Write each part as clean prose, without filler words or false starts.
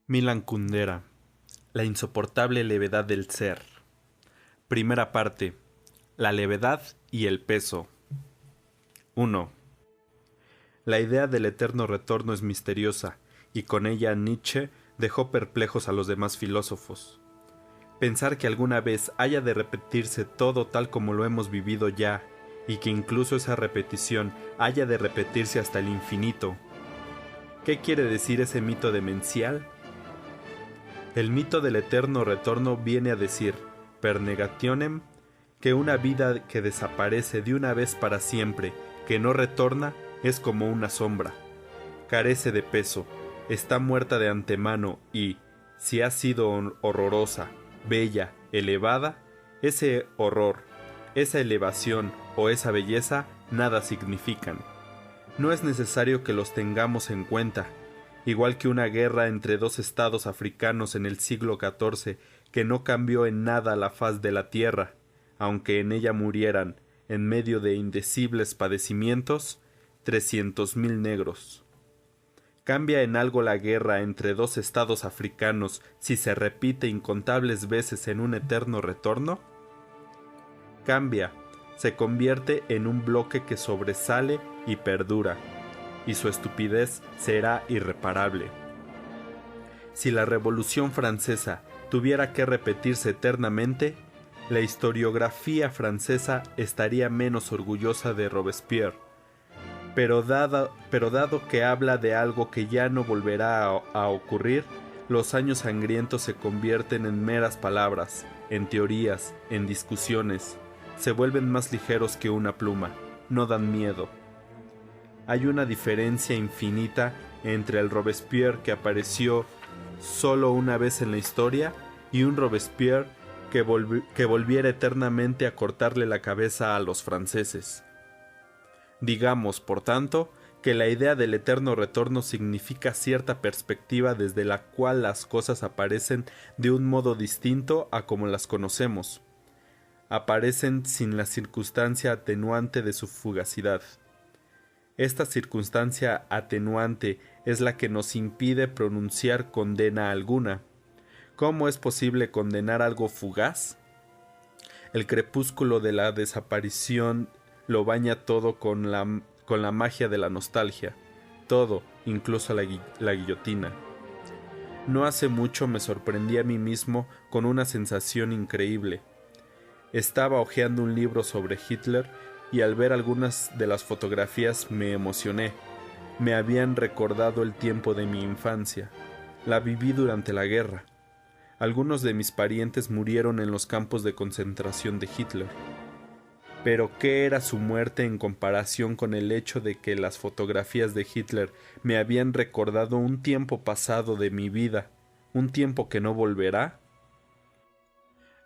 Milan Kundera, la insoportable levedad del ser. Primera parte. La levedad y el peso. 1. La idea del eterno retorno es misteriosa, y con ella Nietzsche dejó perplejos a los demás filósofos. Pensar que alguna vez haya de repetirse todo tal como lo hemos vivido ya, y que incluso esa repetición haya de repetirse hasta el infinito. ¿Qué quiere decir ese mito demencial? El mito del eterno retorno viene a decir, per negationem, que una vida que desaparece de una vez para siempre, que no retorna, es como una sombra. Carece de peso, está muerta de antemano y, si ha sido horrorosa, bella, elevada, ese horror, esa elevación o esa belleza nada significan. No es necesario que los tengamos en cuenta, igual que una guerra entre dos estados africanos en el siglo XIV que no cambió en nada la faz de la tierra, aunque en ella murieran, en medio de indecibles padecimientos, 300.000 negros. ¿Cambia en algo la guerra entre dos estados africanos si se repite incontables veces en un eterno retorno? Cambia, se convierte en un bloque que sobresale y perdura, y su estupidez será irreparable. Si la Revolución Francesa tuviera que repetirse eternamente, la historiografía francesa estaría menos orgullosa de Robespierre, pero dado que habla de algo que ya no volverá a ocurrir, los años sangrientos se convierten en meras palabras, en teorías, en discusiones, se vuelven más ligeros que una pluma, no dan miedo. Hay una diferencia infinita entre el Robespierre que apareció solo una vez en la historia y un Robespierre que volviera eternamente a cortarle la cabeza a los franceses. Digamos, por tanto, que la idea del eterno retorno significa cierta perspectiva desde la cual las cosas aparecen de un modo distinto a como las conocemos. Aparecen sin la circunstancia atenuante de su fugacidad. Esta circunstancia atenuante es la que nos impide pronunciar condena alguna. ¿Cómo es posible condenar algo fugaz? El crepúsculo de la desaparición lo baña todo con la magia de la nostalgia, todo, incluso la guillotina. No hace mucho me sorprendí a mí mismo con una sensación increíble. Estaba hojeando un libro sobre Hitler y al ver algunas de las fotografías me emocioné. Me habían recordado el tiempo de mi infancia. La viví durante la guerra. Algunos de mis parientes murieron en los campos de concentración de Hitler. Pero ¿qué era su muerte en comparación con el hecho de que las fotografías de Hitler me habían recordado un tiempo pasado de mi vida, un tiempo que no volverá?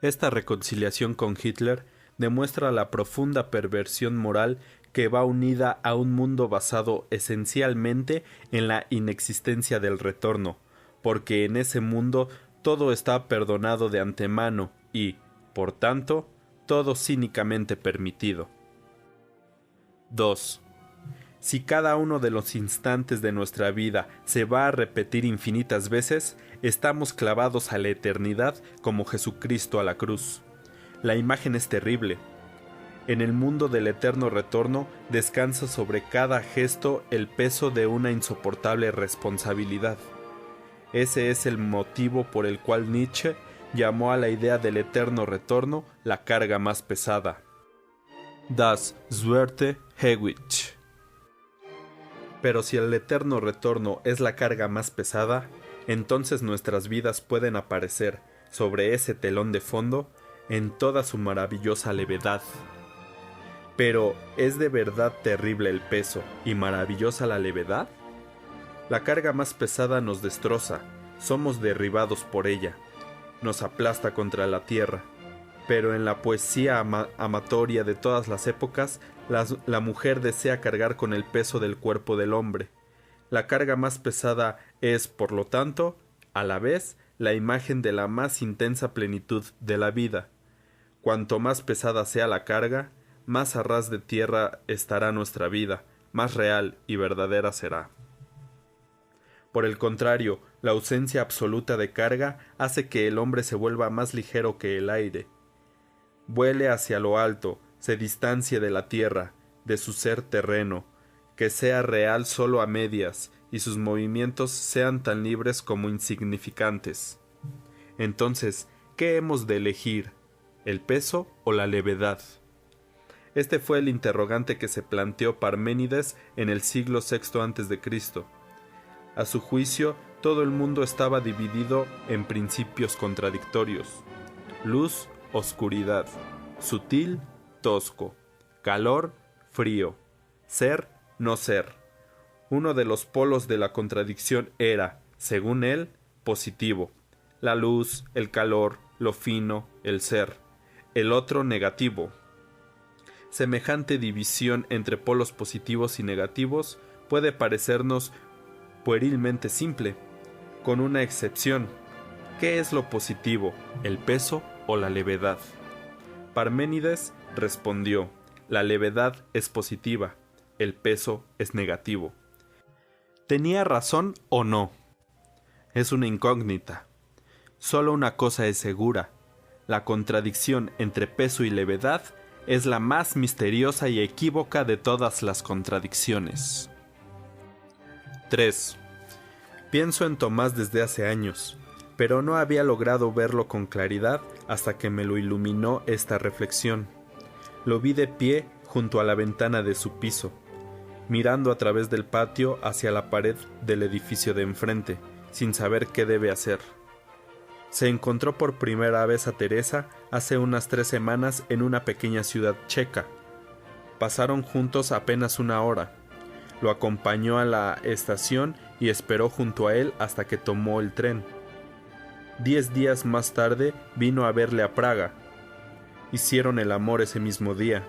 Esta reconciliación con Hitler demuestra la profunda perversión moral que va unida a un mundo basado esencialmente en la inexistencia del retorno, porque en ese mundo todo está perdonado de antemano y, por tanto, todo cínicamente permitido. 2. Si cada uno de los instantes de nuestra vida se va a repetir infinitas veces, estamos clavados a la eternidad como Jesucristo a la cruz. La imagen es terrible. En el mundo del eterno retorno descansa sobre cada gesto el peso de una insoportable responsabilidad. Ese es el motivo por el cual Nietzsche llamó a la idea del eterno retorno la carga más pesada. Das schwere Gewicht. Pero si el eterno retorno es la carga más pesada, entonces nuestras vidas pueden aparecer sobre ese telón de fondo en toda su maravillosa levedad. Pero, ¿es de verdad terrible el peso y maravillosa la levedad? La carga más pesada nos destroza, somos derribados por ella, nos aplasta contra la tierra. Pero en la poesía amatoria de todas las épocas, la mujer desea cargar con el peso del cuerpo del hombre. La carga más pesada es, por lo tanto, a la vez, la imagen de la más intensa plenitud de la vida. Cuanto más pesada sea la carga, más a ras de tierra estará nuestra vida, más real y verdadera será. Por el contrario, la ausencia absoluta de carga hace que el hombre se vuelva más ligero que el aire. Vuele hacia lo alto, se distancie de la tierra, de su ser terreno, que sea real solo a medias, y sus movimientos sean tan libres como insignificantes. Entonces, ¿qué hemos de elegir? ¿El peso o la levedad? Este fue el interrogante que se planteó Parménides en el siglo VI a.C. A su juicio, todo el mundo estaba dividido en principios contradictorios: luz, oscuridad; sutil, tosco; calor, frío; ser, no ser. Uno de los polos de la contradicción era, según él, positivo: la luz, el calor, lo fino, el ser. El otro, negativo. Semejante división entre polos positivos y negativos puede parecernos puerilmente simple, con una excepción. ¿Qué es lo positivo, el peso o la levedad? Parménides respondió: la levedad es positiva, el peso es negativo. ¿Tenía razón o no? Es una incógnita. Solo una cosa es segura: la contradicción entre peso y levedad es la más misteriosa y equívoca de todas las contradicciones. 3. Pienso en Tomás desde hace años, pero no había logrado verlo con claridad hasta que me lo iluminó esta reflexión. Lo vi de pie junto a la ventana de su piso, mirando a través del patio hacia la pared del edificio de enfrente, sin saber qué debe hacer. Se encontró por primera vez a Teresa hace unas 3 semanas en una pequeña ciudad checa. Pasaron juntos apenas una hora. Lo acompañó a la estación y esperó junto a él hasta que tomó el tren. 10 días más tarde vino a verle a Praga. Hicieron el amor ese mismo día.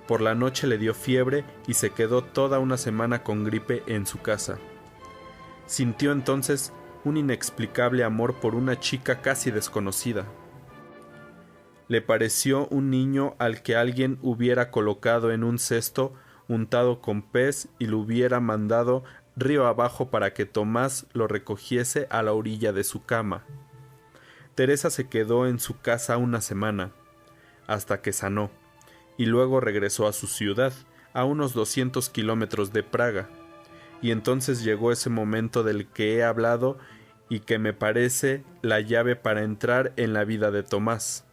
Por la noche le dio fiebre y se quedó toda una semana con gripe en su casa. Sintió entonces un inexplicable amor por una chica casi desconocida. Le pareció un niño al que alguien hubiera colocado en un cesto untado con pez y lo hubiera mandado río abajo para que Tomás lo recogiese a la orilla de su cama. Teresa se quedó en su casa una semana, hasta que sanó, y luego regresó a su ciudad, a unos 200 kilómetros de Praga. Y entonces llegó ese momento del que he hablado y que me parece la llave para entrar en la vida de Tomás.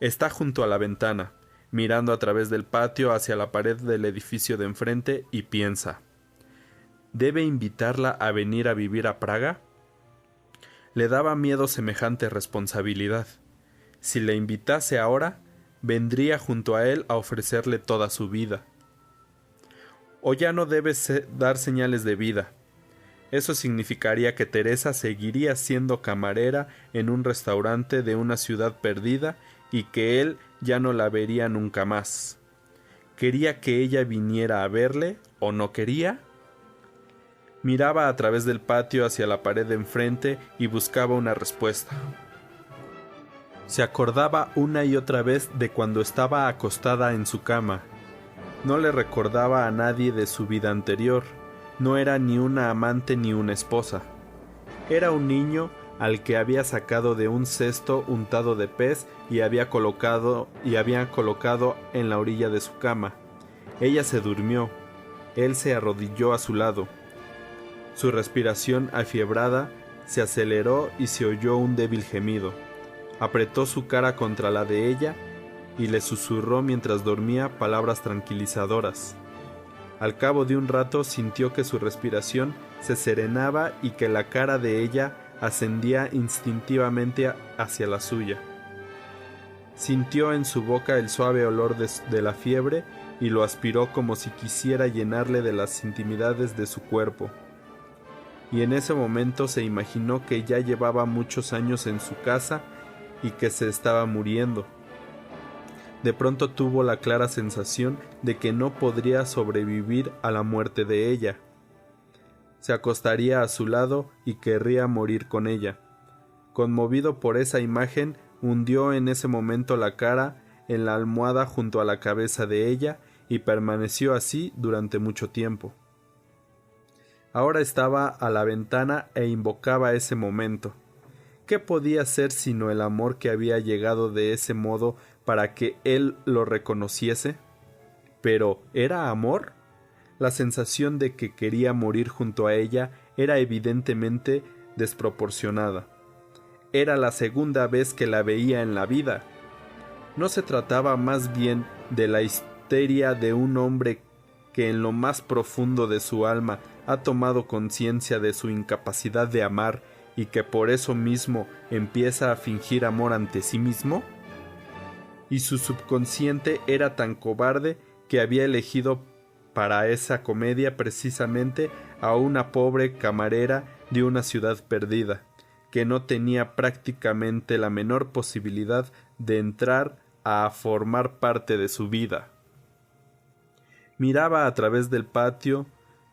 Está junto a la ventana, mirando a través del patio hacia la pared del edificio de enfrente y piensa: ¿debe invitarla a venir a vivir a Praga? Le daba miedo semejante responsabilidad. Si le invitase ahora, vendría junto a él a ofrecerle toda su vida. O ya no debe dar señales de vida. Eso significaría que Teresa seguiría siendo camarera en un restaurante de una ciudad perdida y que él ya no la vería nunca más. ¿Quería que ella viniera a verle o no quería? Miraba a través del patio hacia la pared de enfrente y buscaba una respuesta. Se acordaba una y otra vez de cuando estaba acostada en su cama. No le recordaba a nadie de su vida anterior. No era ni una amante ni una esposa. Era un niño al que había sacado de un cesto untado de pez y habían colocado en la orilla de su cama. Ella se durmió. Él se arrodilló a su lado. Su respiración afiebrada se aceleró y se oyó un débil gemido. Apretó su cara contra la de ella y le susurró mientras dormía palabras tranquilizadoras. Al cabo de un rato sintió que su respiración se serenaba y que la cara de ella ascendía instintivamente hacia la suya. Sintió en su boca el suave olor de la fiebre y lo aspiró como si quisiera llenarle de las intimidades de su cuerpo. Y en ese momento se imaginó que ya llevaba muchos años en su casa y que se estaba muriendo. De pronto tuvo la clara sensación de que no podría sobrevivir a la muerte de ella. Se acostaría a su lado y querría morir con ella. Conmovido por esa imagen, hundió en ese momento la cara en la almohada junto a la cabeza de ella y permaneció así durante mucho tiempo. Ahora estaba a la ventana e invocaba ese momento. ¿Qué podía ser sino el amor que había llegado de ese modo para que él lo reconociese? Pero ¿era amor? La sensación de que quería morir junto a ella era evidentemente desproporcionada. Era la segunda vez que la veía en la vida. ¿No se trataba más bien de la histeria de un hombre que en lo más profundo de su alma ha tomado conciencia de su incapacidad de amar y que por eso mismo empieza a fingir amor ante sí mismo? Y su subconsciente era tan cobarde que había elegido para esa comedia precisamente a una pobre camarera de una ciudad perdida, que no tenía prácticamente la menor posibilidad de entrar a formar parte de su vida. Miraba a través del patio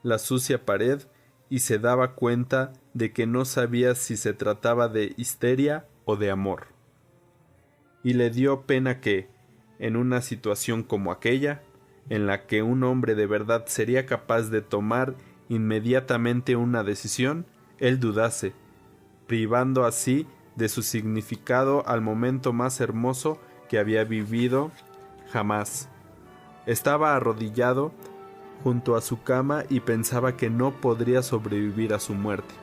la sucia pared y se daba cuenta de que no sabía si se trataba de histeria o de amor. Y le dio pena que, en una situación como aquella, en la que un hombre de verdad sería capaz de tomar inmediatamente una decisión, él dudase, privando así de su significado al momento más hermoso que había vivido jamás. Estaba arrodillado junto a su cama y pensaba que no podría sobrevivir a su muerte.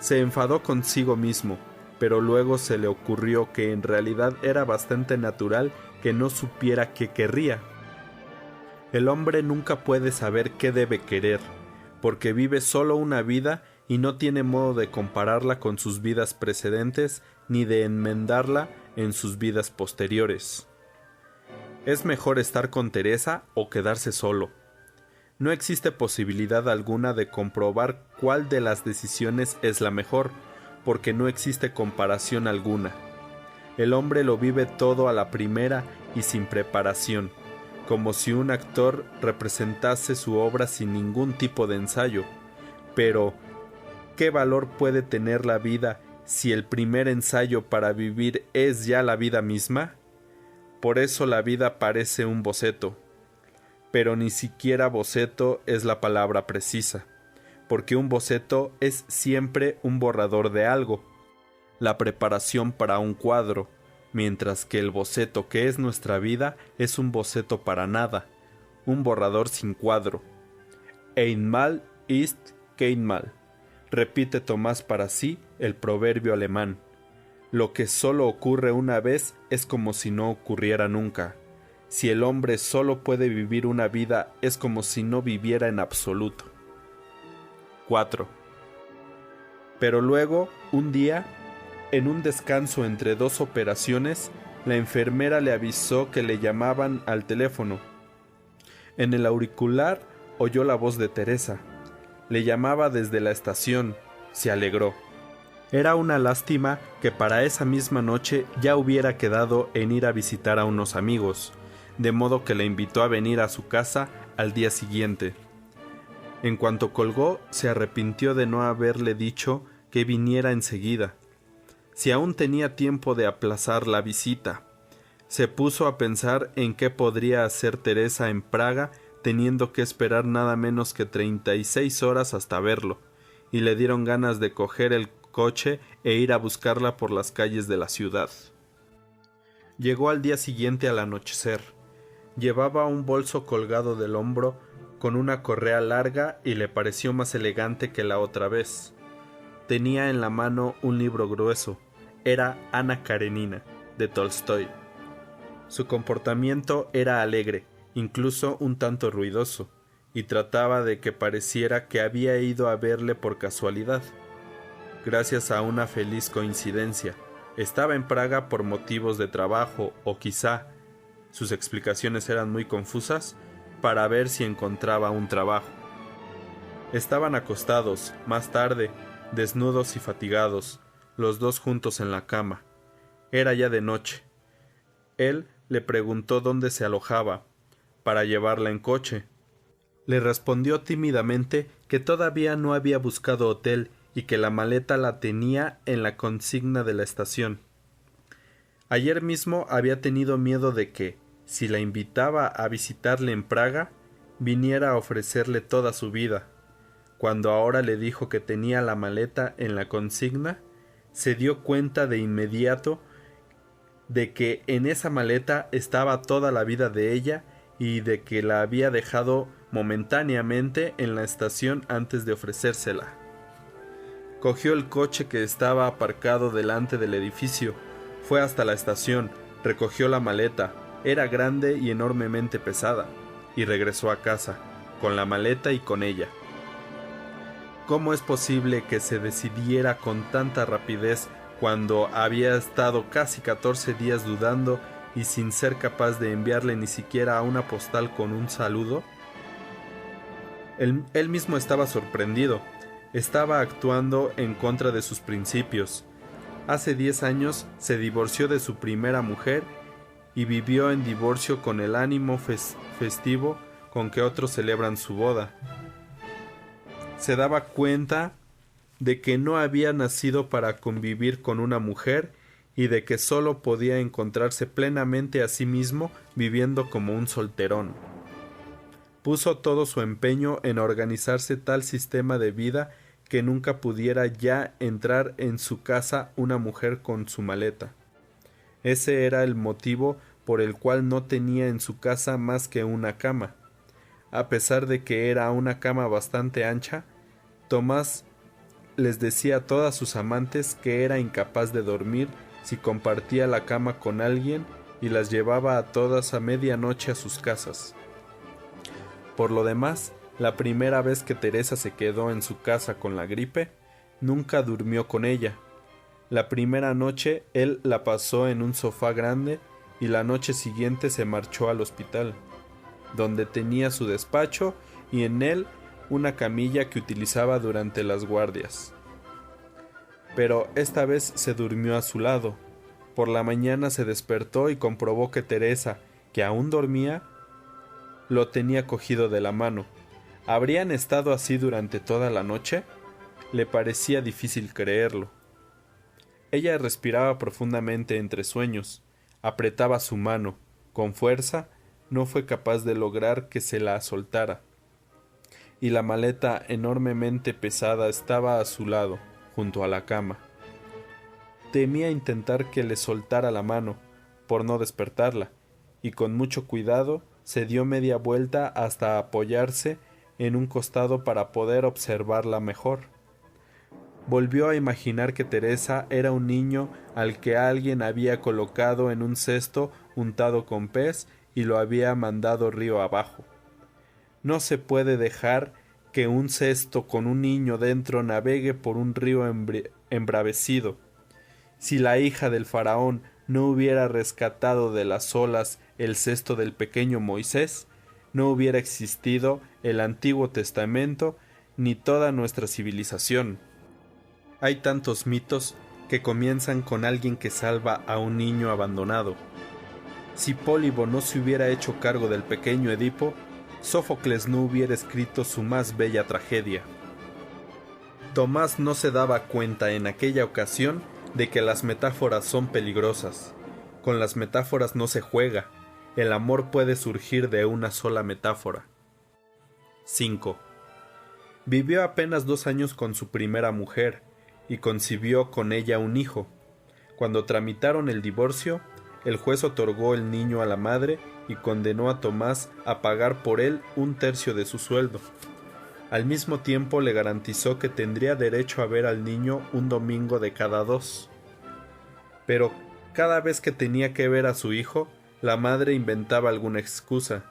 Se enfadó consigo mismo, pero luego se le ocurrió que en realidad era bastante natural que no supiera qué querría. El hombre nunca puede saber qué debe querer, porque vive solo una vida y no tiene modo de compararla con sus vidas precedentes ni de enmendarla en sus vidas posteriores. Es mejor estar con Teresa o quedarse solo. No existe posibilidad alguna de comprobar cuál de las decisiones es la mejor, porque no existe comparación alguna. El hombre lo vive todo a la primera y sin preparación, como si un actor representase su obra sin ningún tipo de ensayo. Pero, ¿qué valor puede tener la vida si el primer ensayo para vivir es ya la vida misma? Por eso la vida parece un boceto, pero ni siquiera boceto es la palabra precisa, porque un boceto es siempre un borrador de algo, la preparación para un cuadro, mientras que el boceto que es nuestra vida es un boceto para nada, un borrador sin cuadro. Einmal ist kein Mal, repite Tomás para sí el proverbio alemán. Lo que solo ocurre una vez es como si no ocurriera nunca. Si el hombre solo puede vivir una vida, es como si no viviera en absoluto. 4. Pero luego, un día, en un descanso entre dos operaciones, la enfermera le avisó que le llamaban al teléfono. En el auricular oyó la voz de Teresa. Le llamaba desde la estación. Se alegró. Era una lástima que para esa misma noche ya hubiera quedado en ir a visitar a unos amigos, de modo que le invitó a venir a su casa al día siguiente. En cuanto colgó, se arrepintió de no haberle dicho que viniera enseguida. Si aún tenía tiempo de aplazar la visita, se puso a pensar en qué podría hacer Teresa en Praga teniendo que esperar nada menos que 36 horas hasta verlo, y le dieron ganas de coger el coche e ir a buscarla por las calles de la ciudad. Llegó al día siguiente al anochecer. Llevaba un bolso colgado del hombro con una correa larga y le pareció más elegante que la otra vez. Tenía en la mano un libro grueso. Era Ana Karenina, de Tolstoy. Su comportamiento era alegre, incluso un tanto ruidoso, y trataba de que pareciera que había ido a verle por casualidad. Gracias a una feliz coincidencia, estaba en Praga por motivos de trabajo o quizá, sus explicaciones eran muy confusas, para ver si encontraba un trabajo. Estaban acostados, más tarde, desnudos y fatigados, los dos juntos en la cama. Era ya de noche. Él le preguntó dónde se alojaba, para llevarla en coche. Le respondió tímidamente que todavía no había buscado hotel y que la maleta la tenía en la consigna de la estación. Ayer mismo había tenido miedo de que, si la invitaba a visitarle en Praga, viniera a ofrecerle toda su vida. cuando ahora le dijo que tenía la maleta en la consigna, se dio cuenta de inmediato de que en esa maleta estaba toda la vida de ella y de que la había dejado momentáneamente en la estación antes de ofrecérsela. Cogió el coche que estaba aparcado delante del edificio, fue hasta la estación, recogió la maleta, era grande y enormemente pesada, y regresó a casa, con la maleta y con ella. ¿Cómo es posible que se decidiera con tanta rapidez cuando había estado casi 14 días dudando y sin ser capaz de enviarle ni siquiera una postal con un saludo? Él mismo estaba sorprendido. Estaba actuando en contra de sus principios. Hace 10 años se divorció de su primera mujer y vivió en divorcio con el ánimo festivo con que otros celebran su boda. Se daba cuenta de que no había nacido para convivir con una mujer y de que sólo podía encontrarse plenamente a sí mismo viviendo como un solterón. Puso todo su empeño en organizarse tal sistema de vida que nunca pudiera ya entrar en su casa una mujer con su maleta. Ese era el motivo por el cual no tenía en su casa más que una cama. A pesar de que era una cama bastante ancha, Tomás les decía a todas sus amantes que era incapaz de dormir si compartía la cama con alguien y las llevaba a todas a medianoche a sus casas. Por lo demás, la primera vez que Teresa se quedó en su casa con la gripe, nunca durmió con ella. La primera noche él la pasó en un sofá grande y la noche siguiente se marchó al hospital, donde tenía su despacho y en él una camilla que utilizaba durante las guardias. Pero esta vez se durmió a su lado. Por la mañana se despertó y comprobó que Teresa, que aún dormía, lo tenía cogido de la mano. ¿Habrían estado así durante toda la noche? Le parecía difícil creerlo. Ella respiraba profundamente entre sueños, apretaba su mano, con fuerza, no fue capaz de lograr que se la soltara. Y la maleta enormemente pesada estaba a su lado, junto a la cama. Temía intentar que le soltara la mano, por no despertarla, y con mucho cuidado se dio media vuelta hasta apoyarse en un costado para poder observarla mejor. Volvió a imaginar que Teresa era un niño al que alguien había colocado en un cesto untado con pez y lo había mandado río abajo. No se puede dejar que un cesto con un niño dentro navegue por un río embravecido. Si la hija del faraón no hubiera rescatado de las olas el cesto del pequeño Moisés, no hubiera existido el Antiguo Testamento ni toda nuestra civilización. Hay tantos mitos que comienzan con alguien que salva a un niño abandonado. Si Pólibo no se hubiera hecho cargo del pequeño Edipo, Sófocles no hubiera escrito su más bella tragedia. Tomás no se daba cuenta en aquella ocasión de que las metáforas son peligrosas. Con las metáforas no se juega. El amor puede surgir de una sola metáfora. 5. Vivió apenas 2 años con su primera mujer y concibió con ella un hijo. Cuando tramitaron el divorcio, el juez otorgó el niño a la madre y condenó a Tomás a pagar por él 1/3 de su sueldo. Al mismo tiempo le garantizó que tendría derecho a ver al niño un domingo de cada 2. Pero cada vez que tenía que ver a su hijo, la madre inventaba alguna excusa.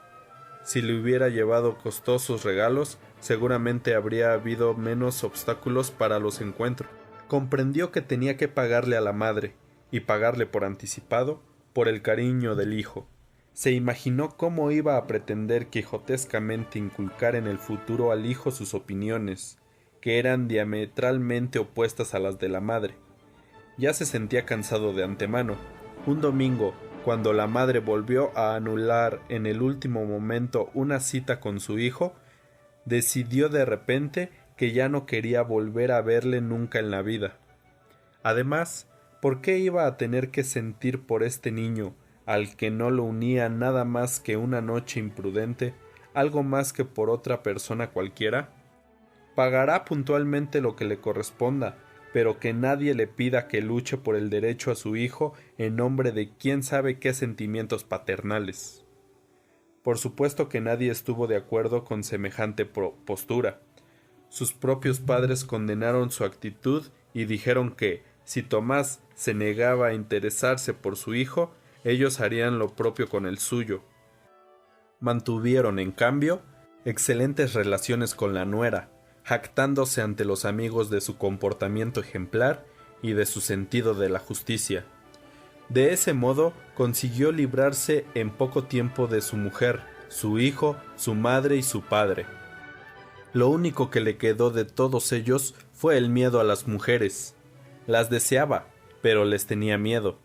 Si le hubiera llevado costosos regalos, seguramente habría habido menos obstáculos para los encuentros. Comprendió que tenía que pagarle a la madre, y pagarle por anticipado, por el cariño del hijo. Se imaginó cómo iba a pretender quijotescamente inculcar en el futuro al hijo sus opiniones, que eran diametralmente opuestas a las de la madre. Ya se sentía cansado de antemano. Un domingo, cuando la madre volvió a anular en el último momento una cita con su hijo, decidió de repente que ya no quería volver a verle nunca en la vida. Además, ¿por qué iba a tener que sentir por este niño, al que no lo unía nada más que una noche imprudente, algo más que por otra persona cualquiera? pagará puntualmente lo que le corresponda, pero que nadie le pida que luche por el derecho a su hijo en nombre de quién sabe qué sentimientos paternales. Por supuesto que nadie estuvo de acuerdo con semejante postura. Sus propios padres condenaron su actitud y dijeron que, si Tomás se negaba a interesarse por su hijo, ellos harían lo propio con el suyo. Mantuvieron, en cambio, excelentes relaciones con la nuera, jactándose ante los amigos de su comportamiento ejemplar y de su sentido de la justicia. De ese modo consiguió librarse en poco tiempo de su mujer, su hijo, su madre y su padre. Lo único que le quedó de todos ellos fue el miedo a las mujeres. Las deseaba, pero les tenía miedo.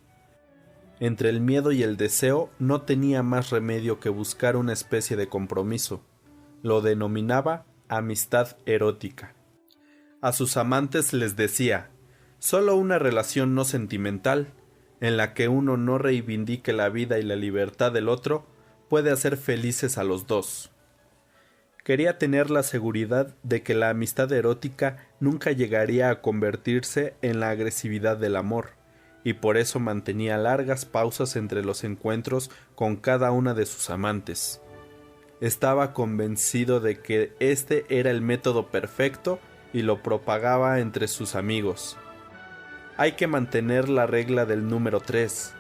Entre el miedo y el deseo no tenía más remedio que buscar una especie de compromiso. Lo denominaba amistad erótica. A sus amantes les decía: solo una relación no sentimental, en la que uno no reivindique la vida y la libertad del otro, puede hacer felices a los dos. Quería tener la seguridad de que la amistad erótica nunca llegaría a convertirse en la agresividad del amor, y por eso mantenía largas pausas entre los encuentros con cada una de sus amantes. Estaba convencido de que este era el método perfecto y lo propagaba entre sus amigos. Hay que mantener la regla del número 3.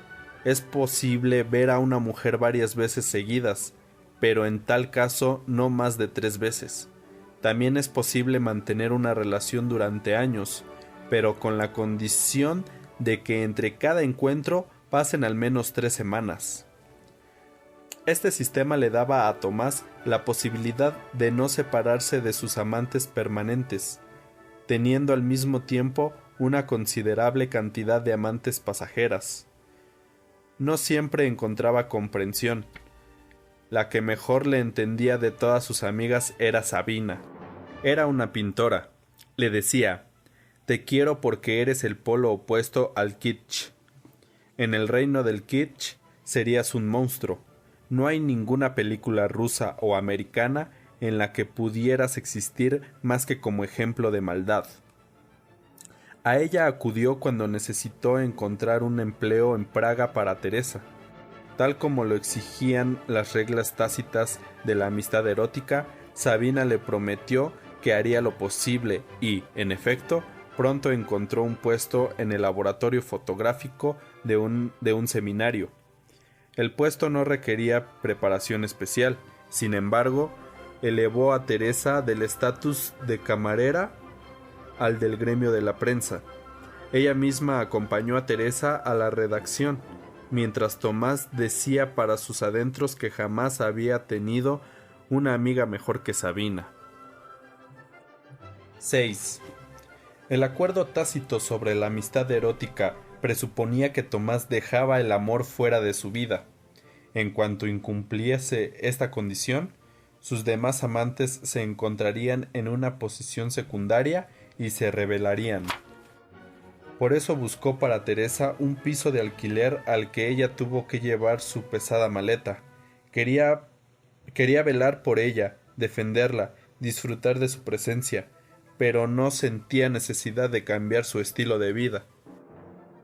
Es posible ver a una mujer varias veces seguidas, pero en tal caso no más de 3 veces. También es posible mantener una relación durante años, pero con la condición de que entre cada encuentro pasen al menos 3 semanas. Este sistema le daba a Tomás la posibilidad de no separarse de sus amantes permanentes, teniendo al mismo tiempo una considerable cantidad de amantes pasajeras. No siempre encontraba comprensión. La que mejor le entendía de todas sus amigas era Sabina. Era una pintora. Le decía: te quiero porque eres el polo opuesto al kitsch. En el reino del kitsch serías un monstruo. No hay ninguna película rusa o americana en la que pudieras existir más que como ejemplo de maldad. A ella acudió cuando necesitó encontrar un empleo en Praga para Teresa. Tal como lo exigían las reglas tácitas de la amistad erótica, Sabina le prometió que haría lo posible y, en efecto, pronto encontró un puesto en el laboratorio fotográfico de un seminario. El puesto no requería preparación especial. Sin embargo, elevó a Teresa del estatus de camarera al del gremio de la prensa. Ella misma acompañó a Teresa a la redacción, mientras Tomás decía para sus adentros que jamás había tenido una amiga mejor que Sabina. 6. El acuerdo tácito sobre la amistad erótica presuponía que Tomás dejaba el amor fuera de su vida. En cuanto incumpliese esta condición, sus demás amantes se encontrarían en una posición secundaria y se rebelarían. Por eso buscó para Teresa un piso de alquiler al que ella tuvo que llevar su pesada maleta. Quería velar por ella, defenderla, disfrutar de su presencia, pero no sentía necesidad de cambiar su estilo de vida.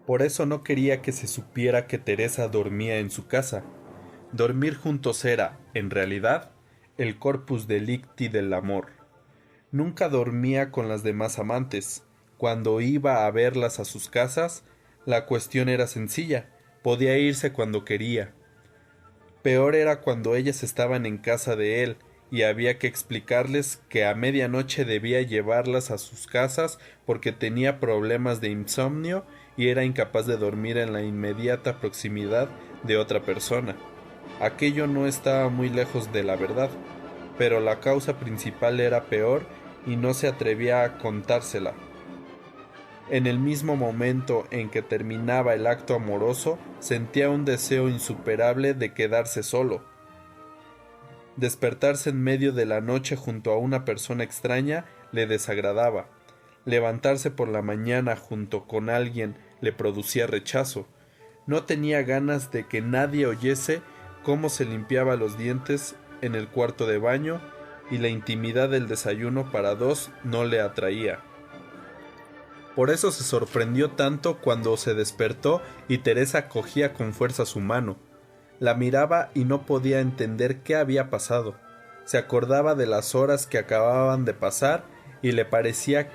Por eso no quería que se supiera que Teresa dormía en su casa. Dormir juntos era, en realidad, el corpus delicti del amor. Nunca dormía con las demás amantes. Cuando iba a verlas a sus casas, la cuestión era sencilla: podía irse cuando quería. Peor era cuando ellas estaban en casa de él y había que explicarles que a medianoche debía llevarlas a sus casas porque tenía problemas de insomnio y era incapaz de dormir en la inmediata proximidad de otra persona. Aquello no estaba muy lejos de la verdad, pero la causa principal era peor y no se atrevía a contársela. En el mismo momento en que terminaba el acto amoroso, sentía un deseo insuperable de quedarse solo. Despertarse en medio de la noche junto a una persona extraña le desagradaba. Levantarse por la mañana junto con alguien le producía rechazo. No tenía ganas de que nadie oyese cómo se limpiaba los dientes en el cuarto de baño y la intimidad del desayuno para dos no le atraía. Por eso se sorprendió tanto cuando se despertó y Teresa cogía con fuerza su mano. La miraba y no podía entender qué había pasado. Se acordaba de las horas que acababan de pasar y le parecía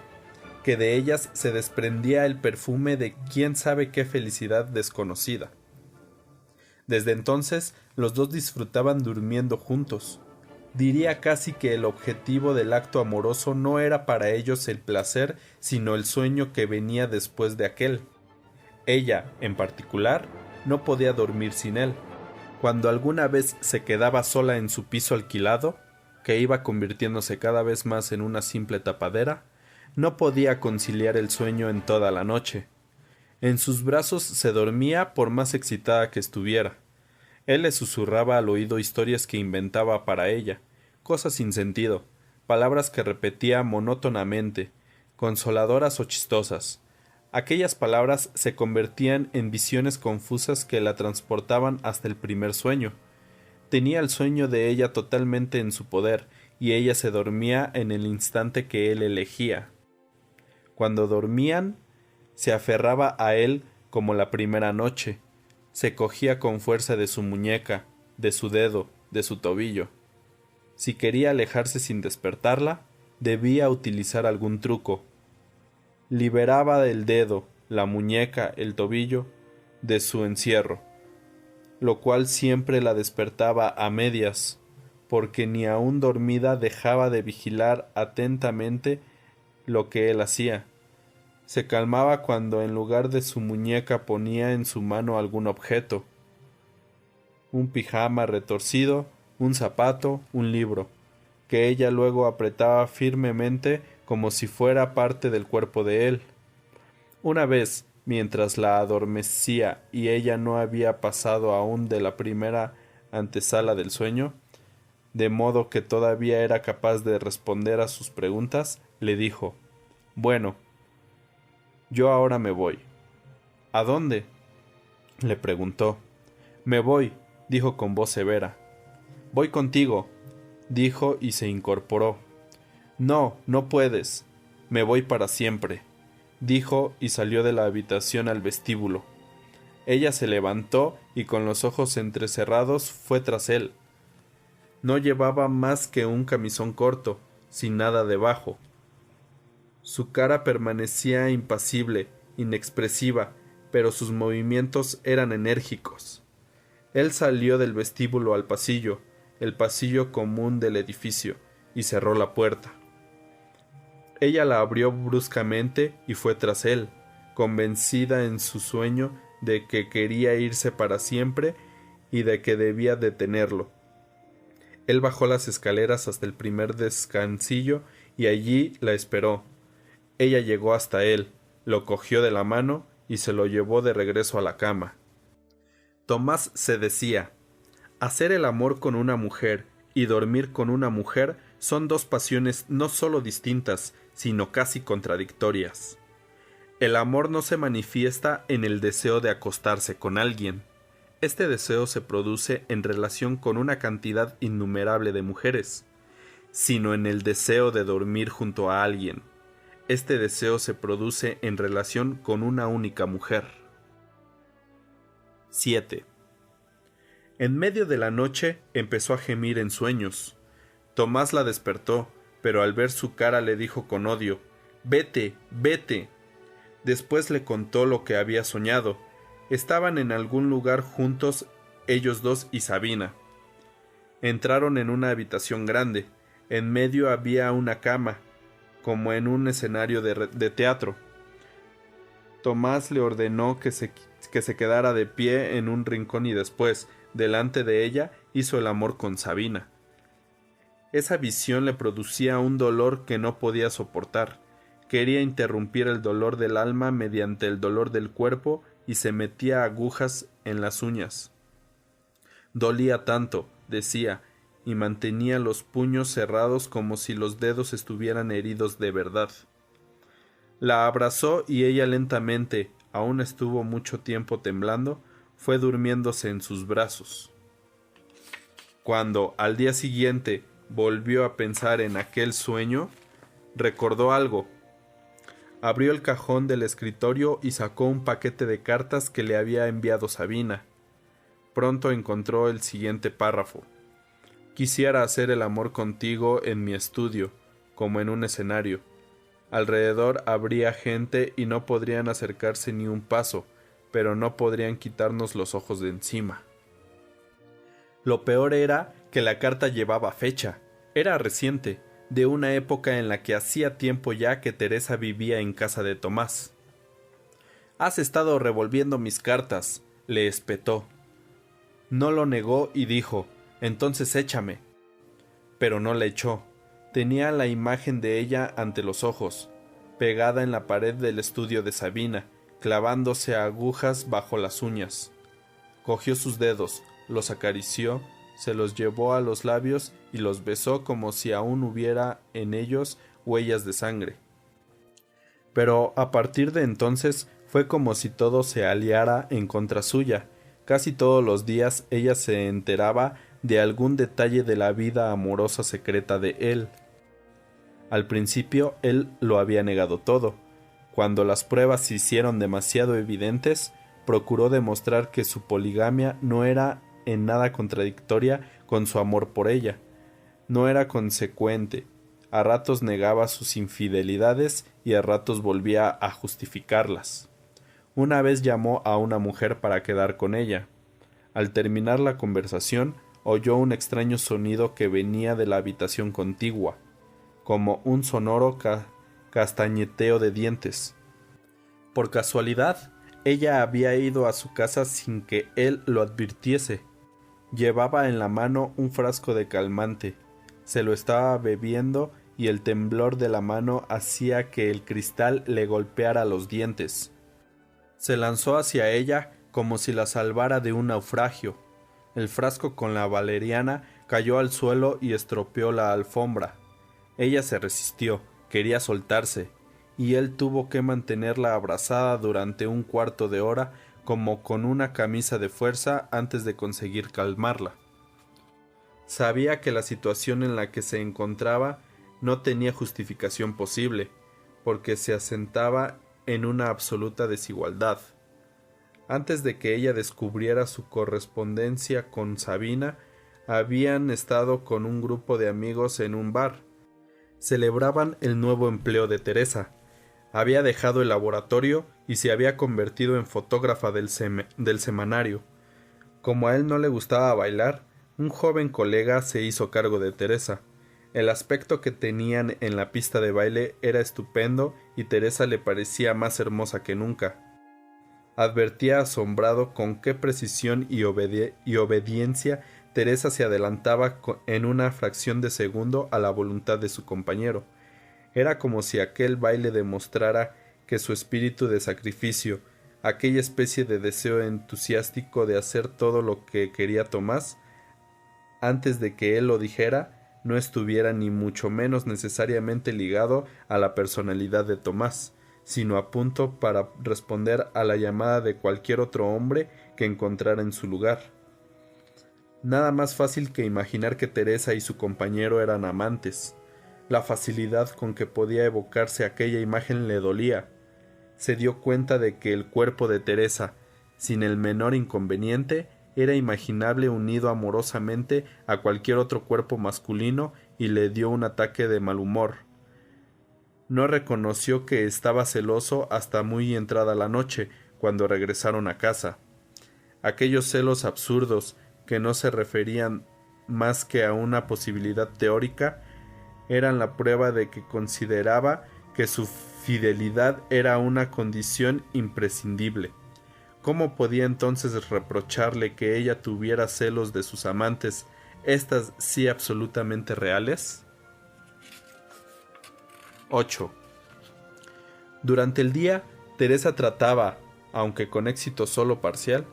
que de ellas se desprendía el perfume de quién sabe qué felicidad desconocida. Desde entonces los dos disfrutaban durmiendo juntos. Diría casi que el objetivo del acto amoroso no era para ellos el placer, sino el sueño que venía después de aquel. Ella, en particular, no podía dormir sin él. Cuando alguna vez se quedaba sola en su piso alquilado, que iba convirtiéndose cada vez más en una simple tapadera, no podía conciliar el sueño en toda la noche. En sus brazos se dormía por más excitada que estuviera. Él le susurraba al oído historias que inventaba para ella, cosas sin sentido, palabras que repetía monótonamente, consoladoras o chistosas. Aquellas palabras se convertían en visiones confusas que la transportaban hasta el primer sueño. Tenía el sueño de ella totalmente en su poder, y ella se dormía en el instante que él elegía. Cuando dormían, se aferraba a él como la primera noche, se cogía con fuerza de su muñeca, de su dedo, de su tobillo. Si quería alejarse sin despertarla, debía utilizar algún truco. Liberaba del dedo, la muñeca, el tobillo, de su encierro, lo cual siempre la despertaba a medias, porque ni aun dormida dejaba de vigilar atentamente lo que él hacía. Se calmaba cuando en lugar de su muñeca ponía en su mano algún objeto, un pijama retorcido, un zapato, un libro, que ella luego apretaba firmemente como si fuera parte del cuerpo de él. Una vez, mientras la adormecía y ella no había pasado aún de la primera antesala del sueño, de modo que todavía era capaz de responder a sus preguntas, le dijo: «Bueno, yo ahora me voy». «¿A dónde?», le preguntó. «Me voy», dijo con voz severa. «Voy contigo», dijo y se incorporó. «No, no puedes. Me voy para siempre», dijo y salió de la habitación al vestíbulo. Ella se levantó y con los ojos entrecerrados fue tras él. No llevaba más que un camisón corto, sin nada debajo. Su cara permanecía impasible, inexpresiva, pero sus movimientos eran enérgicos. Él salió del vestíbulo al pasillo, el pasillo común del edificio, y cerró la puerta. Ella la abrió bruscamente y fue tras él, convencida en su sueño de que quería irse para siempre y de que debía detenerlo. Él bajó las escaleras hasta el primer descansillo y allí la esperó. Ella llegó hasta él, lo cogió de la mano y se lo llevó de regreso a la cama. Tomás se decía: hacer el amor con una mujer y dormir con una mujer son dos pasiones no sólo distintas, sino casi contradictorias. El amor no se manifiesta en el deseo de acostarse con alguien. Este deseo se produce en relación con una cantidad innumerable de mujeres, sino en el deseo de dormir junto a alguien. Este deseo se produce en relación con una única mujer. 7. En medio de la noche empezó a gemir en sueños. Tomás la despertó, pero al ver su cara le dijo con odio: «Vete, vete». Después le contó lo que había soñado. Estaban en algún lugar juntos ellos dos y Sabina. Entraron en una habitación grande. En medio había una cama, como en un escenario de teatro. Tomás le ordenó que se quedara de pie en un rincón y después, delante de ella, hizo el amor con Sabina. Esa visión le producía un dolor que no podía soportar. Quería interrumpir el dolor del alma mediante el dolor del cuerpo y se metía agujas en las uñas. Dolía tanto, decía, y mantenía los puños cerrados como si los dedos estuvieran heridos de verdad. La abrazó y ella lentamente, aún estuvo mucho tiempo temblando, fue durmiéndose en sus brazos. Cuando, al día siguiente, volvió a pensar en aquel sueño, recordó algo. Abrió el cajón del escritorio y sacó un paquete de cartas que le había enviado Sabina. Pronto encontró el siguiente párrafo. Quisiera hacer el amor contigo en mi estudio, como en un escenario. Alrededor habría gente y no podrían acercarse ni un paso, pero no podrían quitarnos los ojos de encima. Lo peor era que la carta llevaba fecha. Era reciente, de una época en la que hacía tiempo ya que Teresa vivía en casa de Tomás. «Has estado revolviendo mis cartas», le espetó. No lo negó y dijo: «Entonces échame». Pero no la echó. Tenía la imagen de ella ante los ojos, pegada en la pared del estudio de Sabina, clavándose agujas bajo las uñas. Cogió sus dedos, los acarició, se los llevó a los labios y los besó como si aún hubiera en ellos huellas de sangre. Pero a partir de entonces fue como si todo se aliara en contra suya. Casi todos los días ella se enteraba de algún detalle de la vida amorosa secreta de él. Al principio él lo había negado todo. Cuando las pruebas se hicieron demasiado evidentes, procuró demostrar que su poligamia no era en nada contradictoria con su amor por ella. No era consecuente. A ratos negaba sus infidelidades y a ratos volvía a justificarlas. Una vez llamó a una mujer para quedar con ella. Al terminar la conversación, oyó un extraño sonido que venía de la habitación contigua, como un sonoro castañeteo de dientes. Por casualidad, ella había ido a su casa sin que él lo advirtiese. Llevaba en la mano un frasco de calmante. Se lo estaba bebiendo y el temblor de la mano hacía que el cristal le golpeara los dientes. Se lanzó hacia ella como si la salvara de un naufragio. El frasco con la valeriana cayó al suelo y estropeó la alfombra. Ella se resistió, quería soltarse, y él tuvo que mantenerla abrazada durante un cuarto de hora como con una camisa de fuerza antes de conseguir calmarla. Sabía que la situación en la que se encontraba no tenía justificación posible, porque se asentaba en una absoluta desigualdad. Antes de que ella descubriera su correspondencia con Sabina, habían estado con un grupo de amigos en un bar. Celebraban el nuevo empleo de Teresa. Había dejado el laboratorio y se había convertido en fotógrafa del semanario. Como a él no le gustaba bailar, un joven colega se hizo cargo de Teresa. El aspecto que tenían en la pista de baile era estupendo y Teresa le parecía más hermosa que nunca. Advertía asombrado con qué precisión y obediencia Teresa se adelantaba en una fracción de segundo a la voluntad de su compañero. Era como si aquel baile demostrara que su espíritu de sacrificio, aquella especie de deseo entusiástico de hacer todo lo que quería Tomás, antes de que él lo dijera, no estuviera ni mucho menos necesariamente ligado a la personalidad de Tomás, sino a punto para responder a la llamada de cualquier otro hombre que encontrara en su lugar. Nada más fácil que imaginar que Teresa y su compañero eran amantes. La facilidad con que podía evocarse aquella imagen le dolía. Se dio cuenta de que el cuerpo de Teresa, sin el menor inconveniente, era imaginable unido amorosamente a cualquier otro cuerpo masculino y le dio un ataque de mal humor. No reconoció que estaba celoso hasta muy entrada la noche, cuando regresaron a casa. Aquellos celos absurdos, que no se referían más que a una posibilidad teórica, eran la prueba de que consideraba que su fidelidad era una condición imprescindible. ¿Cómo podía entonces reprocharle que ella tuviera celos de sus amantes, estas sí absolutamente reales? 8. Durante el día, Teresa trataba, aunque con éxito solo parcial,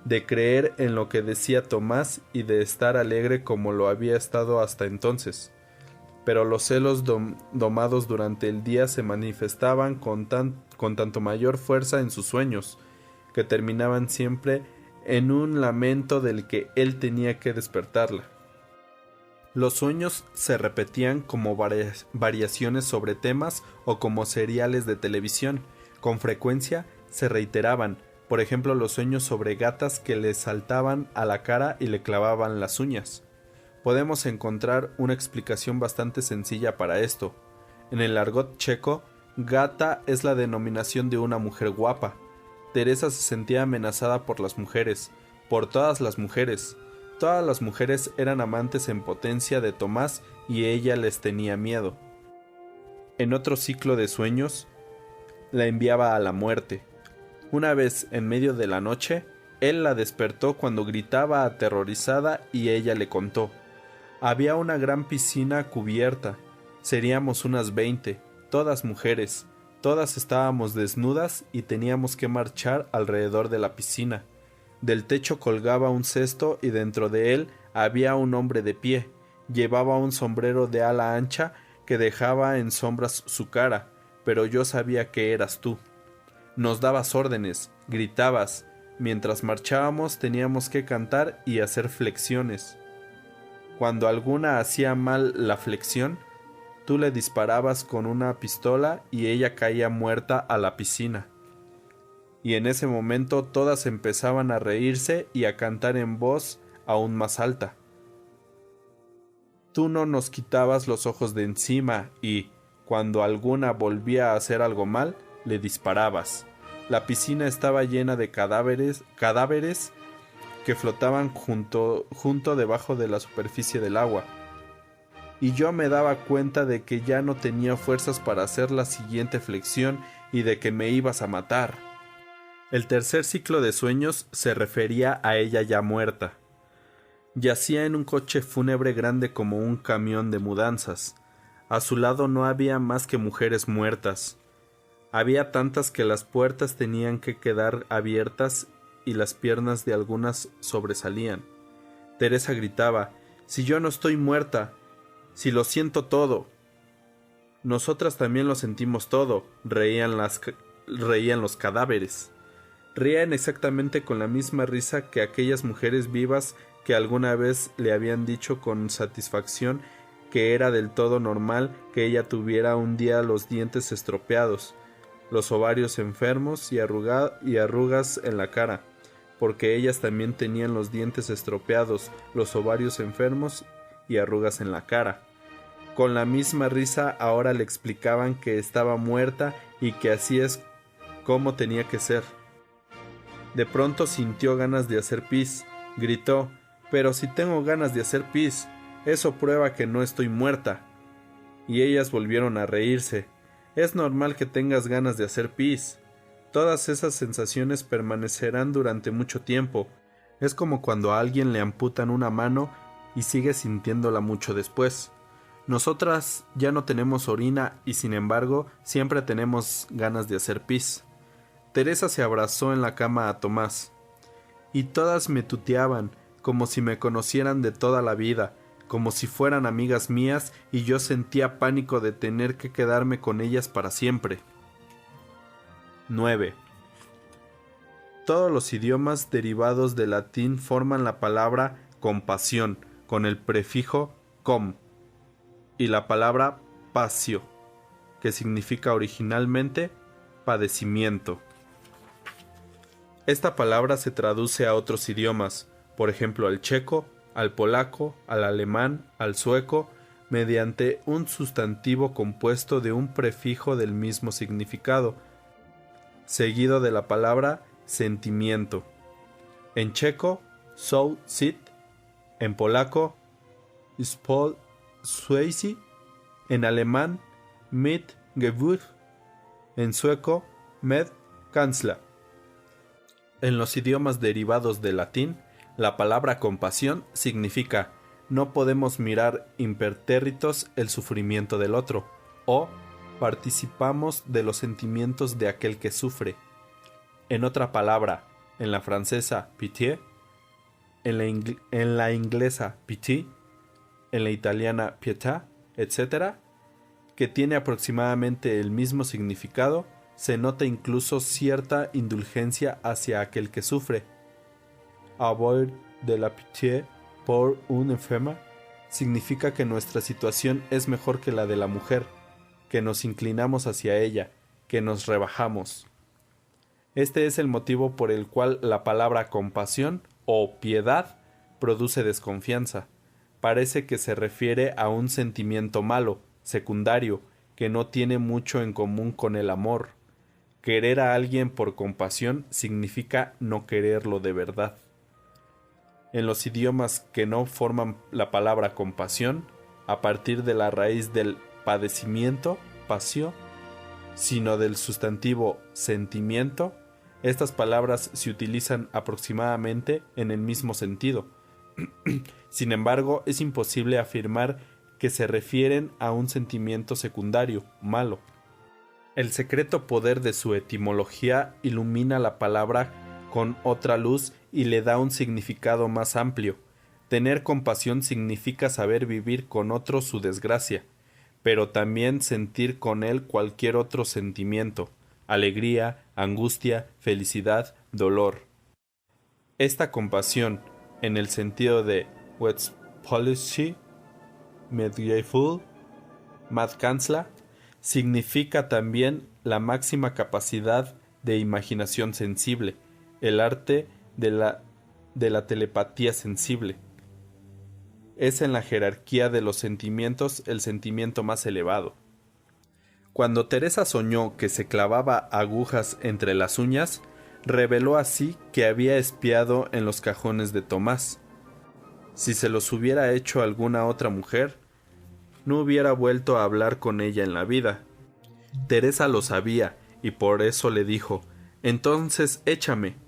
de creer en lo que decía Tomás y de estar alegre como lo había estado hasta entonces. Pero los celos domados durante el día se manifestaban con tanto mayor fuerza en sus sueños, que terminaban siempre en un lamento del que él tenía que despertarla. Los sueños se repetían como variaciones sobre temas o como seriales de televisión. Con frecuencia se reiteraban, por ejemplo, los sueños sobre gatas que le saltaban a la cara y le clavaban las uñas. Podemos encontrar una explicación bastante sencilla para esto. En el argot checo, gata es la denominación de una mujer guapa. Teresa se sentía amenazada por las mujeres, por todas las mujeres. Todas las mujeres eran amantes en potencia de Tomás y ella les tenía miedo. En otro ciclo de sueños, la enviaba a la muerte. Una vez, en medio de la noche, él la despertó cuando gritaba aterrorizada y ella le contó. Había una gran piscina cubierta. Seríamos unas 20, todas mujeres. Todas estábamos desnudas y teníamos que marchar alrededor de la piscina. Del techo colgaba un cesto y dentro de él había un hombre de pie. Llevaba un sombrero de ala ancha que dejaba en sombras su cara, pero yo sabía que eras tú. Nos dabas órdenes, gritabas. Mientras marchábamos teníamos que cantar y hacer flexiones. Cuando alguna hacía mal la flexión, tú le disparabas con una pistola y ella caía muerta a la piscina. Y en ese momento todas empezaban a reírse y a cantar en voz aún más alta. Tú no nos quitabas los ojos de encima y, cuando alguna volvía a hacer algo mal, le disparabas. La piscina estaba llena de cadáveres que flotaban junto debajo de la superficie del agua. Y yo me daba cuenta de que ya no tenía fuerzas para hacer la siguiente flexión y de que me ibas a matar. El tercer ciclo de sueños se refería a ella ya muerta. Yacía en un coche fúnebre grande como un camión de mudanzas. A su lado no había más que mujeres muertas. Había tantas que las puertas tenían que quedar abiertas y las piernas de algunas sobresalían. Teresa gritaba: «Si yo no estoy muerta, si lo siento todo». Nosotras también lo sentimos todo, reían los cadáveres. Reían exactamente con la misma risa que aquellas mujeres vivas que alguna vez le habían dicho con satisfacción que era del todo normal que ella tuviera un día los dientes estropeados, los ovarios enfermos y arrugas en la cara, porque ellas también tenían los dientes estropeados, los ovarios enfermos y arrugas en la cara. Con la misma risa ahora le explicaban que estaba muerta y que así es como tenía que ser. De pronto sintió ganas de hacer pis, gritó: «Pero si tengo ganas de hacer pis, eso prueba que no estoy muerta». Y ellas volvieron a reírse. «Es normal que tengas ganas de hacer pis. Todas esas sensaciones permanecerán durante mucho tiempo. Es como cuando a alguien le amputan una mano y sigue sintiéndola mucho después. Nosotras ya no tenemos orina y sin embargo siempre tenemos ganas de hacer pis». Teresa se abrazó en la cama a Tomás. Y todas me tuteaban, como si me conocieran de toda la vida, como si fueran amigas mías, y yo sentía pánico de tener que quedarme con ellas para siempre. 9. Todos los idiomas derivados del latín forman la palabra compasión, con el prefijo com, y la palabra patio, que significa originalmente padecimiento. Esta palabra se traduce a otros idiomas, por ejemplo al checo, al polaco, al alemán, al sueco, mediante un sustantivo compuesto de un prefijo del mismo significado, seguido de la palabra sentimiento. En checo, soucit, en polaco, spolswejsi, en alemán, Mitgefühl, en sueco, Medkänsla. En los idiomas derivados del latín, la palabra compasión significa no podemos mirar impertérritos el sufrimiento del otro, o participamos de los sentimientos de aquel que sufre. En otra palabra, en la francesa pitié, en la inglesa pitié, en la italiana pietà, etc., que tiene aproximadamente el mismo significado, se nota incluso cierta indulgencia hacia aquel que sufre. Avoir de la pitié pour un enferma significa que nuestra situación es mejor que la de la mujer, que nos inclinamos hacia ella, que nos rebajamos. Este es el motivo por el cual la palabra compasión o piedad produce desconfianza. Parece que se refiere a un sentimiento malo, secundario, que no tiene mucho en común con el amor. Querer a alguien por compasión significa no quererlo de verdad. En los idiomas que no forman la palabra compasión, a partir de la raíz del padecimiento, pasio, sino del sustantivo sentimiento, estas palabras se utilizan aproximadamente en el mismo sentido. Sin embargo, es imposible afirmar que se refieren a un sentimiento secundario, malo. El secreto poder de su etimología ilumina la palabra con otra luz y le da un significado más amplio. Tener compasión significa saber vivir con otro su desgracia, pero también sentir con él cualquier otro sentimiento, alegría, angustia, felicidad, dolor. Esta compasión, en el sentido de Westphalische, Medgefühl, Medkänsla, significa también la máxima capacidad de imaginación sensible, el arte de la telepatía sensible. Es en la jerarquía de los sentimientos el sentimiento más elevado. Cuando Teresa soñó que se clavaba agujas entre las uñas, reveló así que había espiado en los cajones de Tomás. Si se los hubiera hecho alguna otra mujer, no hubiera vuelto a hablar con ella en la vida. Teresa lo sabía y por eso le dijo: «Entonces échame».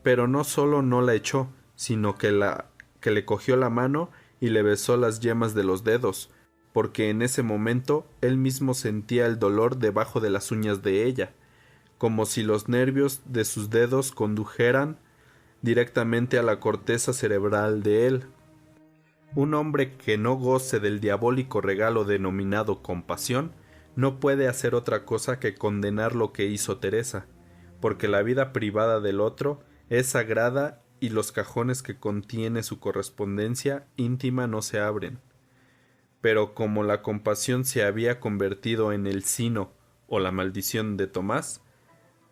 Pero no solo no la echó, sino que le cogió la mano y le besó las yemas de los dedos, porque en ese momento él mismo sentía el dolor debajo de las uñas de ella, como si los nervios de sus dedos condujeran directamente a la corteza cerebral de él. Un hombre que no goce del diabólico regalo denominado compasión no puede hacer otra cosa que condenar lo que hizo Teresa, porque la vida privada del otro es sagrada y los cajones que contiene su correspondencia íntima no se abren. Pero como la compasión se había convertido en el sino o la maldición de Tomás,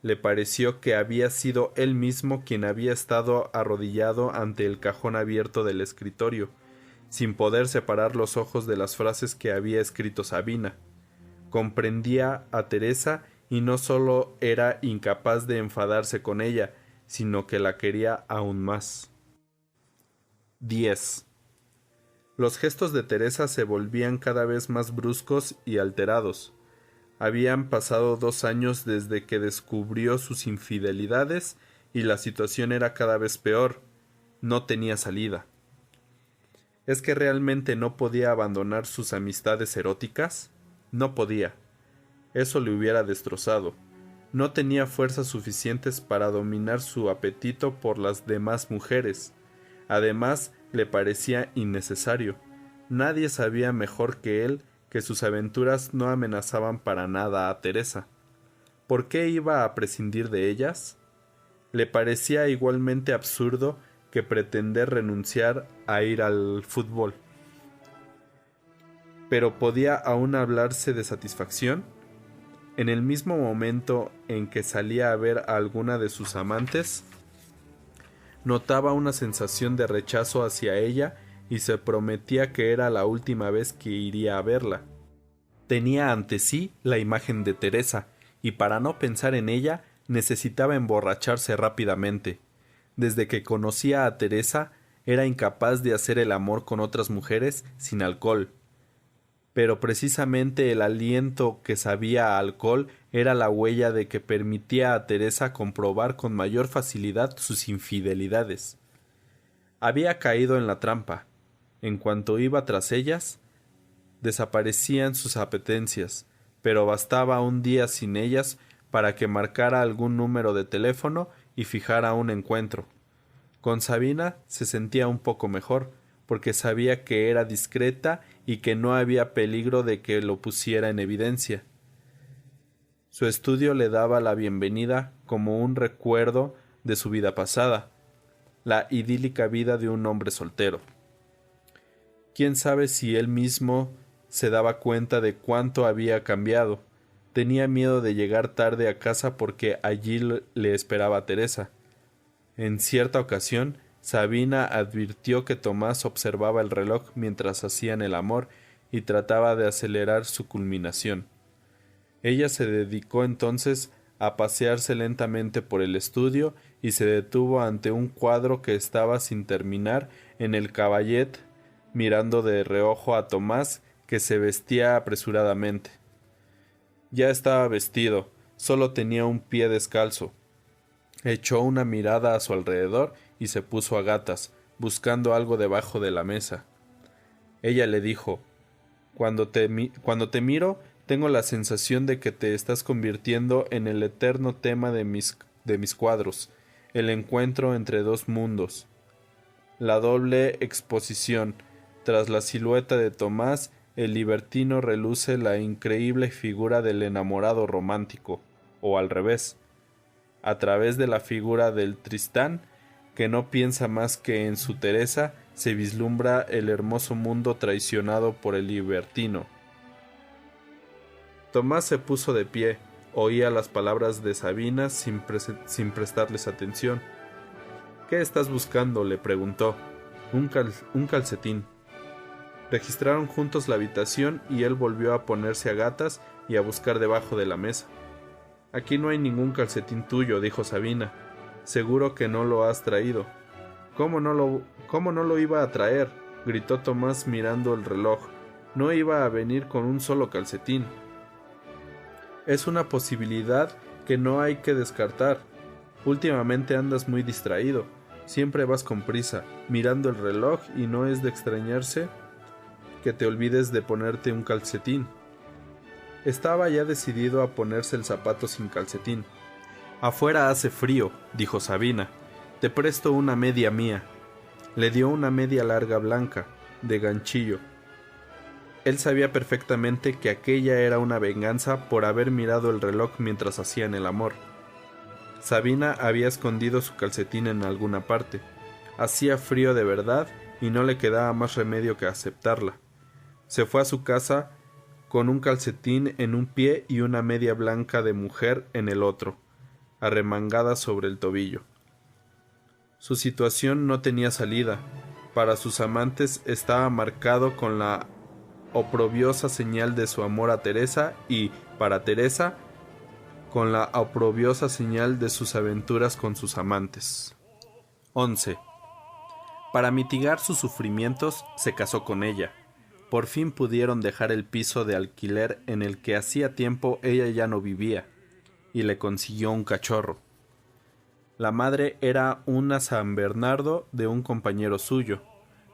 le pareció que había sido él mismo quien había estado arrodillado ante el cajón abierto del escritorio, sin poder separar los ojos de las frases que había escrito Sabina. Comprendía a Teresa y no solo era incapaz de enfadarse con ella, sino que la quería aún más. 10. Los gestos de Teresa se volvían cada vez más bruscos y alterados. Habían pasado 2 años desde que descubrió sus infidelidades y la situación era cada vez peor. No tenía salida. ¿Es que realmente no podía abandonar sus amistades eróticas? No podía. Eso le hubiera destrozado. No tenía fuerzas suficientes para dominar su apetito por las demás mujeres. Además, le parecía innecesario. Nadie sabía mejor que él que sus aventuras no amenazaban para nada a Teresa. ¿Por qué iba a prescindir de ellas? Le parecía igualmente absurdo que pretender renunciar a ir al fútbol. ¿Pero podía aún hablarse de satisfacción? En el mismo momento en que salía a ver a alguna de sus amantes, notaba una sensación de rechazo hacia ella y se prometía que era la última vez que iría a verla. Tenía ante sí la imagen de Teresa, y para no pensar en ella necesitaba emborracharse rápidamente. Desde que conocía a Teresa, era incapaz de hacer el amor con otras mujeres sin alcohol. Pero precisamente el aliento que sabía a alcohol era la huella de que permitía a Teresa comprobar con mayor facilidad sus infidelidades. Había caído en la trampa. En cuanto iba tras ellas, desaparecían sus apetencias, pero bastaba un día sin ellas para que marcara algún número de teléfono y fijara un encuentro. Con Sabina se sentía un poco mejor, porque sabía que era discreta y que no había peligro de que lo pusiera en evidencia. Su estudio le daba la bienvenida como un recuerdo de su vida pasada, la idílica vida de un hombre soltero. Quién sabe si él mismo se daba cuenta de cuánto había cambiado. Tenía miedo de llegar tarde a casa porque allí le esperaba Teresa. En cierta ocasión, Sabina advirtió que Tomás observaba el reloj mientras hacían el amor y trataba de acelerar su culminación. Ella se dedicó entonces a pasearse lentamente por el estudio y se detuvo ante un cuadro que estaba sin terminar en el caballet, mirando de reojo a Tomás, que se vestía apresuradamente. Ya estaba vestido, solo tenía un pie descalzo. Echó una mirada a su alrededor y se puso a gatas, buscando algo debajo de la mesa. Ella le dijo: cuando te miro, tengo la sensación de que te estás convirtiendo en el eterno tema de mis cuadros, el encuentro entre dos mundos. La doble exposición. Tras la silueta de Tomás, el libertino reluce la increíble figura del enamorado romántico, o al revés. A través de la figura del Tristán, que no piensa más que en su Teresa, se vislumbra el hermoso mundo traicionado por el libertino. Tomás se puso de pie, oía las palabras de Sabina sin prestarles atención. «¿Qué estás buscando?», le preguntó. Un calcetín. Registraron juntos la habitación y él volvió a ponerse a gatas y a buscar debajo de la mesa. «Aquí no hay ningún calcetín tuyo», dijo Sabina. «Seguro que no lo has traído». ¿Cómo no lo iba a traer?», gritó Tomás mirando el reloj. «No iba a venir con un solo calcetín». «Es una posibilidad que no hay que descartar. Últimamente andas muy distraído. Siempre vas con prisa, mirando el reloj, y no es de extrañarse que te olvides de ponerte un calcetín». Estaba ya decidido a ponerse el zapato sin calcetín. «Afuera hace frío», dijo Sabina. «Te presto una media mía». Le dio una media larga blanca, de ganchillo. Él sabía perfectamente que aquella era una venganza por haber mirado el reloj mientras hacían el amor. Sabina había escondido su calcetín en alguna parte. Hacía frío de verdad y no le quedaba más remedio que aceptarla. Se fue a su casa con un calcetín en un pie y una media blanca de mujer en el otro, arremangada sobre el tobillo. Su situación no tenía salida. Para sus amantes estaba marcado con la oprobiosa señal de su amor a Teresa y, para Teresa, con la oprobiosa señal de sus aventuras con sus amantes. 11. Para mitigar sus sufrimientos, se casó con ella. Por fin pudieron dejar el piso de alquiler en el que hacía tiempo ella ya no vivía, y le consiguió un cachorro. La madre era una San Bernardo de un compañero suyo,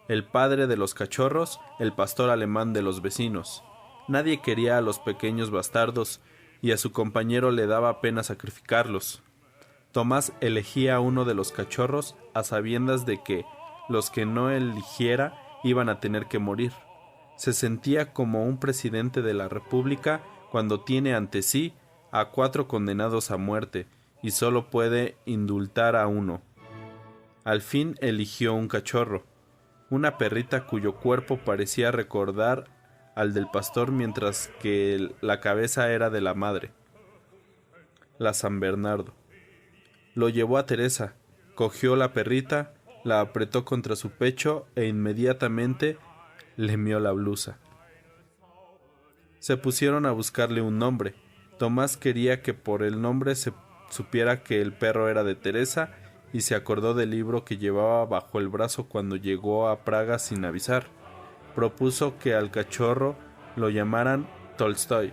el padre de los cachorros, el pastor alemán de los vecinos. Nadie quería a los pequeños bastardos, y a su compañero le daba pena sacrificarlos. Tomás elegía uno de los cachorros a sabiendas de que los que no eligiera iban a tener que morir. Se sentía como un presidente de la República cuando tiene ante sí a 4 condenados a muerte y solo puede indultar a uno. Al fin eligió un cachorro, una perrita cuyo cuerpo parecía recordar al del pastor mientras que la cabeza era de la madre, la San Bernardo. Lo llevó a Teresa, cogió la perrita, la apretó contra su pecho e inmediatamente le mió la blusa. Se pusieron a buscarle un nombre. Tomás quería que por el nombre se supiera que el perro era de Teresa y se acordó del libro que llevaba bajo el brazo cuando llegó a Praga sin avisar. Propuso que al cachorro lo llamaran Tolstoy.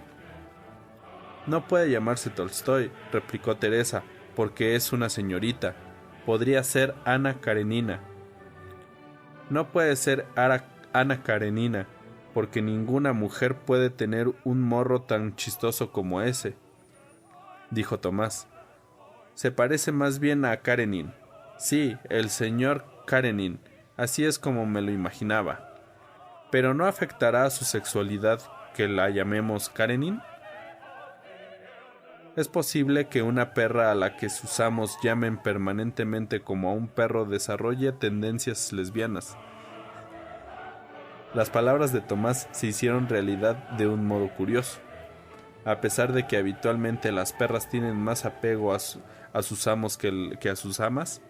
«No puede llamarse Tolstoy», replicó Teresa, «porque es una señorita. Podría ser Ana Karenina». «No puede ser Ana Karenina, porque ninguna mujer puede tener un morro tan chistoso como ese», dijo Tomás. «Se parece más bien a Karenin». «Sí, el señor Karenin, así es como me lo imaginaba». «¿Pero no afectará a su sexualidad que la llamemos Karenin?» «Es posible que una perra a la que sus amos llamen permanentemente como a un perro desarrolle tendencias lesbianas». Las palabras de Tomás se hicieron realidad de un modo curioso. A pesar de que habitualmente las perras tienen más apego a sus amos que a sus amas,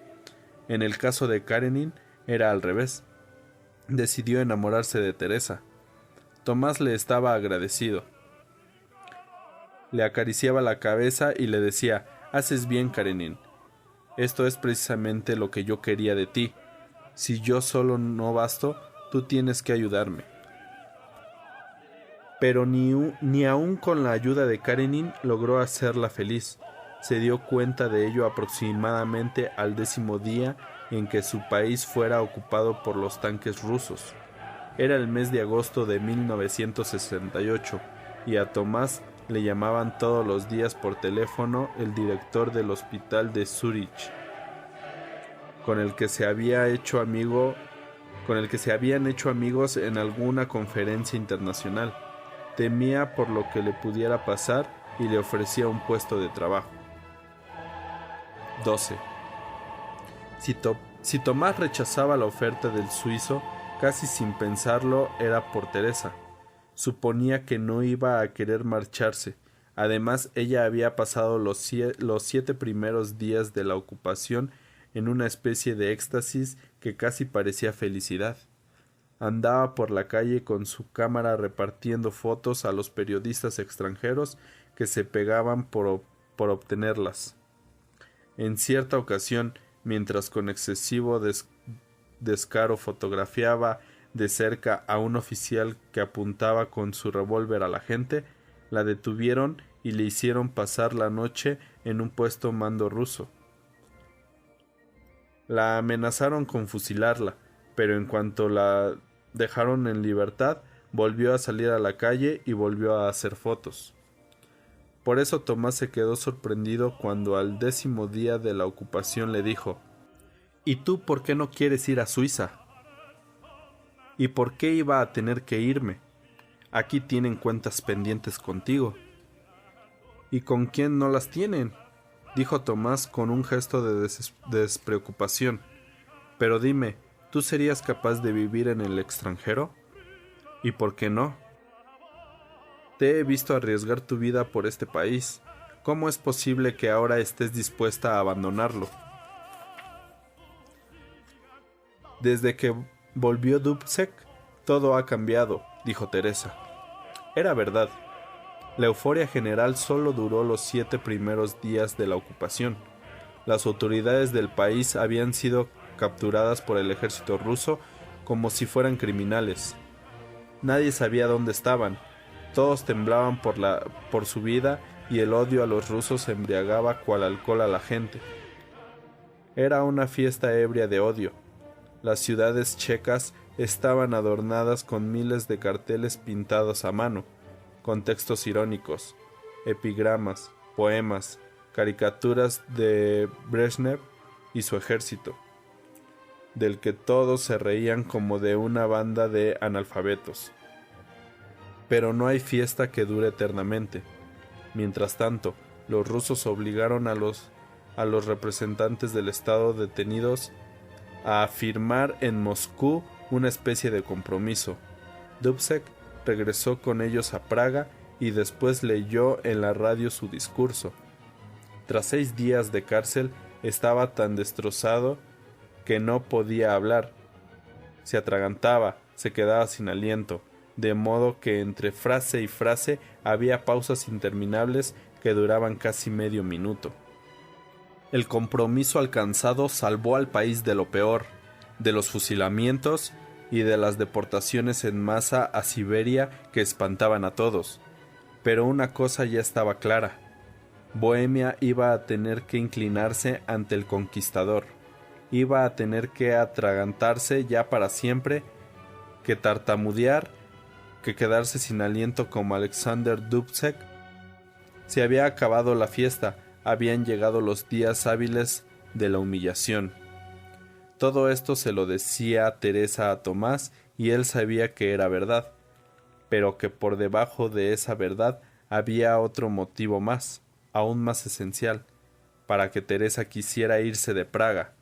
en el caso de Karenin era al revés. Decidió enamorarse de Teresa. Tomás le estaba agradecido. Le acariciaba la cabeza y le decía: «Haces bien, Karenin. Esto es precisamente lo que yo quería de ti. Si yo solo no basto, tú tienes que ayudarme». Pero ni aun con la ayuda de Karenin logró hacerla feliz. Se dio cuenta de ello aproximadamente al 10º día en que su país fuera ocupado por los tanques rusos. Era el mes de agosto de 1968 y a Tomás le llamaban todos los días por teléfono el director del hospital de Zúrich, con el que se habían hecho amigos en alguna conferencia internacional. Temía por lo que le pudiera pasar y le ofrecía un puesto de trabajo. 12. Si Tomás rechazaba la oferta del suizo, casi sin pensarlo era por Teresa. Suponía que no iba a querer marcharse. Además, ella había pasado los 7 primeros días de la ocupación en una especie de éxtasis que casi parecía felicidad. Andaba por la calle con su cámara repartiendo fotos a los periodistas extranjeros que se pegaban por obtenerlas. En cierta ocasión, mientras con excesivo descaro fotografiaba de cerca a un oficial que apuntaba con su revólver a la gente, la detuvieron y le hicieron pasar la noche en un puesto mando ruso. La amenazaron con fusilarla, pero en cuanto la dejaron en libertad, volvió a salir a la calle y volvió a hacer fotos. Por eso Tomás se quedó sorprendido cuando al 10º día de la ocupación le dijo: «¿Y tú por qué no quieres ir a Suiza?» «¿Y por qué iba a tener que irme? Aquí tienen cuentas pendientes contigo». «¿Y con quién no las tienen?», dijo Tomás con un gesto de despreocupación. «Pero dime, ¿tú serías capaz de vivir en el extranjero?» «¿Y por qué no? Te he visto arriesgar tu vida por este país. ¿Cómo es posible que ahora estés dispuesta a abandonarlo?» «Desde que volvió Dubček, todo ha cambiado», dijo Teresa. Era verdad. La euforia general solo duró los 7 primeros días de la ocupación. Las autoridades del país habían sido capturadas por el ejército ruso como si fueran criminales. Nadie sabía dónde estaban. Todos temblaban por su vida y el odio a los rusos embriagaba cual alcohol a la gente. Era una fiesta ebria de odio. Las ciudades checas estaban adornadas con miles de carteles pintados a mano, con textos irónicos, epigramas, poemas, caricaturas de Brezhnev y su ejército, del que todos se reían como de una banda de analfabetos. Pero no hay fiesta que dure eternamente. Mientras tanto, los rusos obligaron a los representantes del Estado detenidos a firmar en Moscú una especie de compromiso. Dubček regresó con ellos a Praga y después leyó en la radio su discurso. Tras 6 días de cárcel estaba tan destrozado que no podía hablar. Se atragantaba, se quedaba sin aliento, de modo que entre frase y frase había pausas interminables que duraban casi medio minuto. El compromiso alcanzado salvó al país de lo peor, de los fusilamientos y de las deportaciones en masa a Siberia que espantaban a todos. Pero una cosa ya estaba clara: Bohemia iba a tener que inclinarse ante el conquistador, iba a tener que atragantarse ya para siempre, que tartamudear, que quedarse sin aliento como Alexander Dubček. Se había acabado la fiesta, habían llegado los días hábiles de la humillación. Todo esto se lo decía Teresa a Tomás y él sabía que era verdad, pero que por debajo de esa verdad había otro motivo más, aún más esencial, para que Teresa quisiera irse de Praga.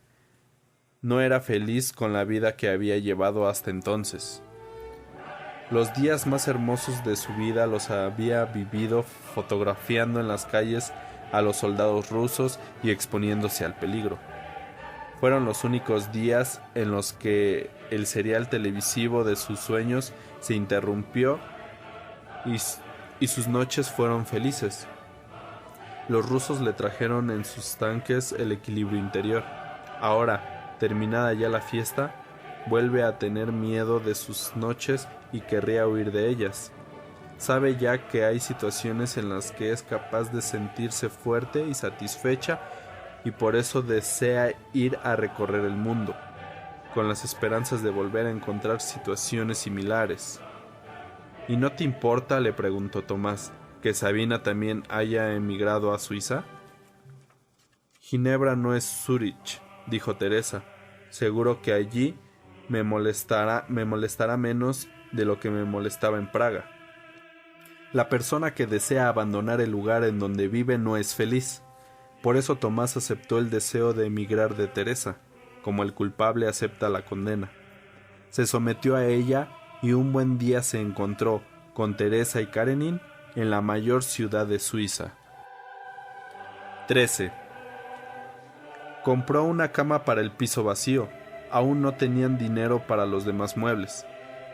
No era feliz con la vida que había llevado hasta entonces. Los días más hermosos de su vida los había vivido fotografiando en las calles a los soldados rusos y exponiéndose al peligro. Fueron los únicos días en los que el serial televisivo de sus sueños se interrumpió y sus noches fueron felices. Los rusos le trajeron en sus tanques el equilibrio interior. Ahora, terminada ya la fiesta, vuelve a tener miedo de sus noches y querría huir de ellas. Sabe ya que hay situaciones en las que es capaz de sentirse fuerte y satisfecha y por eso desea ir a recorrer el mundo, con las esperanzas de volver a encontrar situaciones similares. ¿Y no te importa, le preguntó Tomás, que Sabina también haya emigrado a Suiza? Ginebra no es Zúrich, dijo Teresa. Seguro que allí me molestará menos de lo que me molestaba en Praga. La persona que desea abandonar el lugar en donde vive no es feliz. Por eso Tomás aceptó el deseo de emigrar de Teresa, como el culpable acepta la condena. Se sometió a ella y un buen día se encontró con Teresa y Karenin en la mayor ciudad de Suiza. 13. Compró una cama para el piso vacío. Aún no tenían dinero para los demás muebles,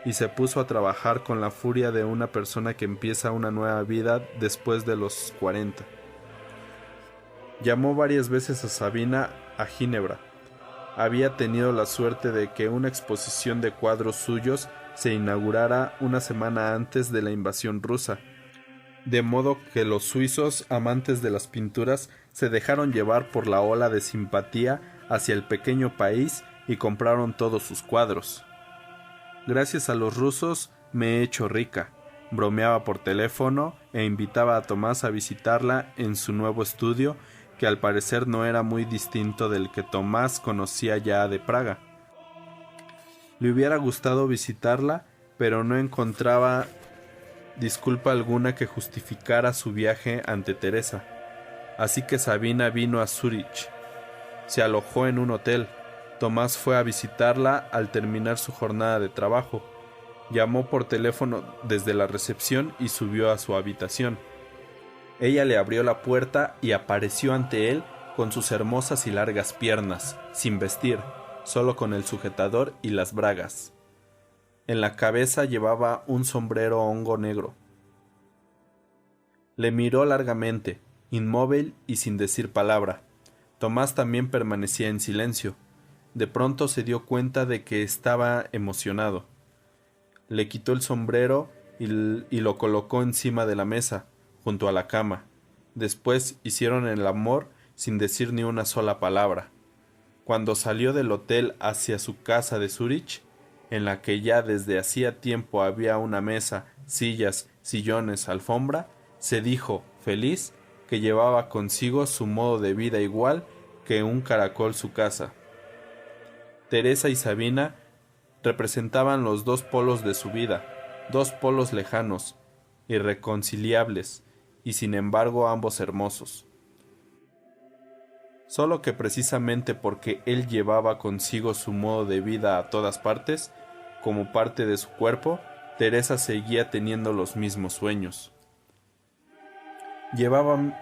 y se puso a trabajar con la furia de una persona que empieza una nueva vida después de los 40. Llamó varias veces a Sabina a Ginebra. Había tenido la suerte de que una exposición de cuadros suyos se inaugurara una semana antes de la invasión rusa, de modo que los suizos amantes de las pinturas se dejaron llevar por la ola de simpatía hacia el pequeño país y compraron todos sus cuadros. Gracias a los rusos me he hecho rica, bromeaba por teléfono e invitaba a Tomás a visitarla en su nuevo estudio, que al parecer no era muy distinto del que Tomás conocía ya de Praga. Le hubiera gustado visitarla, pero no encontraba disculpa alguna que justificara su viaje ante Teresa. Así que Sabina vino a Zúrich. Se alojó en un hotel. Tomás fue a visitarla al terminar su jornada de trabajo. Llamó por teléfono desde la recepción y subió a su habitación. Ella le abrió la puerta y apareció ante él con sus hermosas y largas piernas, sin vestir, solo con el sujetador y las bragas. En la cabeza llevaba un sombrero hongo negro. Le miró largamente, inmóvil y sin decir palabra. Tomás también permanecía en silencio. De pronto se dio cuenta de que estaba emocionado. Le quitó el sombrero y lo colocó encima de la mesa, junto a la cama. Después hicieron el amor sin decir ni una sola palabra. Cuando salió del hotel hacia su casa de Zúrich, en la que ya desde hacía tiempo había una mesa, sillas, sillones, alfombra, se dijo, feliz, que llevaba consigo su modo de vida igual que un caracol su casa. Teresa y Sabina representaban los dos polos de su vida, dos polos lejanos, irreconciliables, y sin embargo ambos hermosos. Solo que precisamente porque él llevaba consigo su modo de vida a todas partes, como parte de su cuerpo, Teresa seguía teniendo los mismos sueños. Llevaban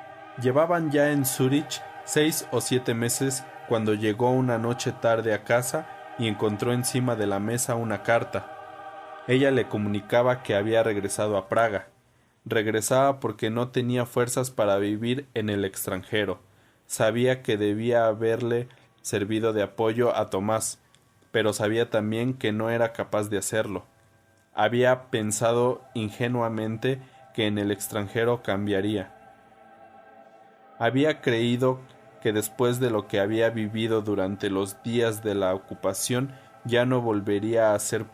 ya en Zúrich 6 o 7 meses cuando llegó una noche tarde a casa y encontró encima de la mesa una carta. Ella le comunicaba que había regresado a Praga. Regresaba porque no tenía fuerzas para vivir en el extranjero. Sabía que debía haberle servido de apoyo a Tomás, pero sabía también que no era capaz de hacerlo. Había pensado ingenuamente que en el extranjero cambiaría. Había creído que después de lo que había vivido durante los días de la ocupación ya no volvería a ser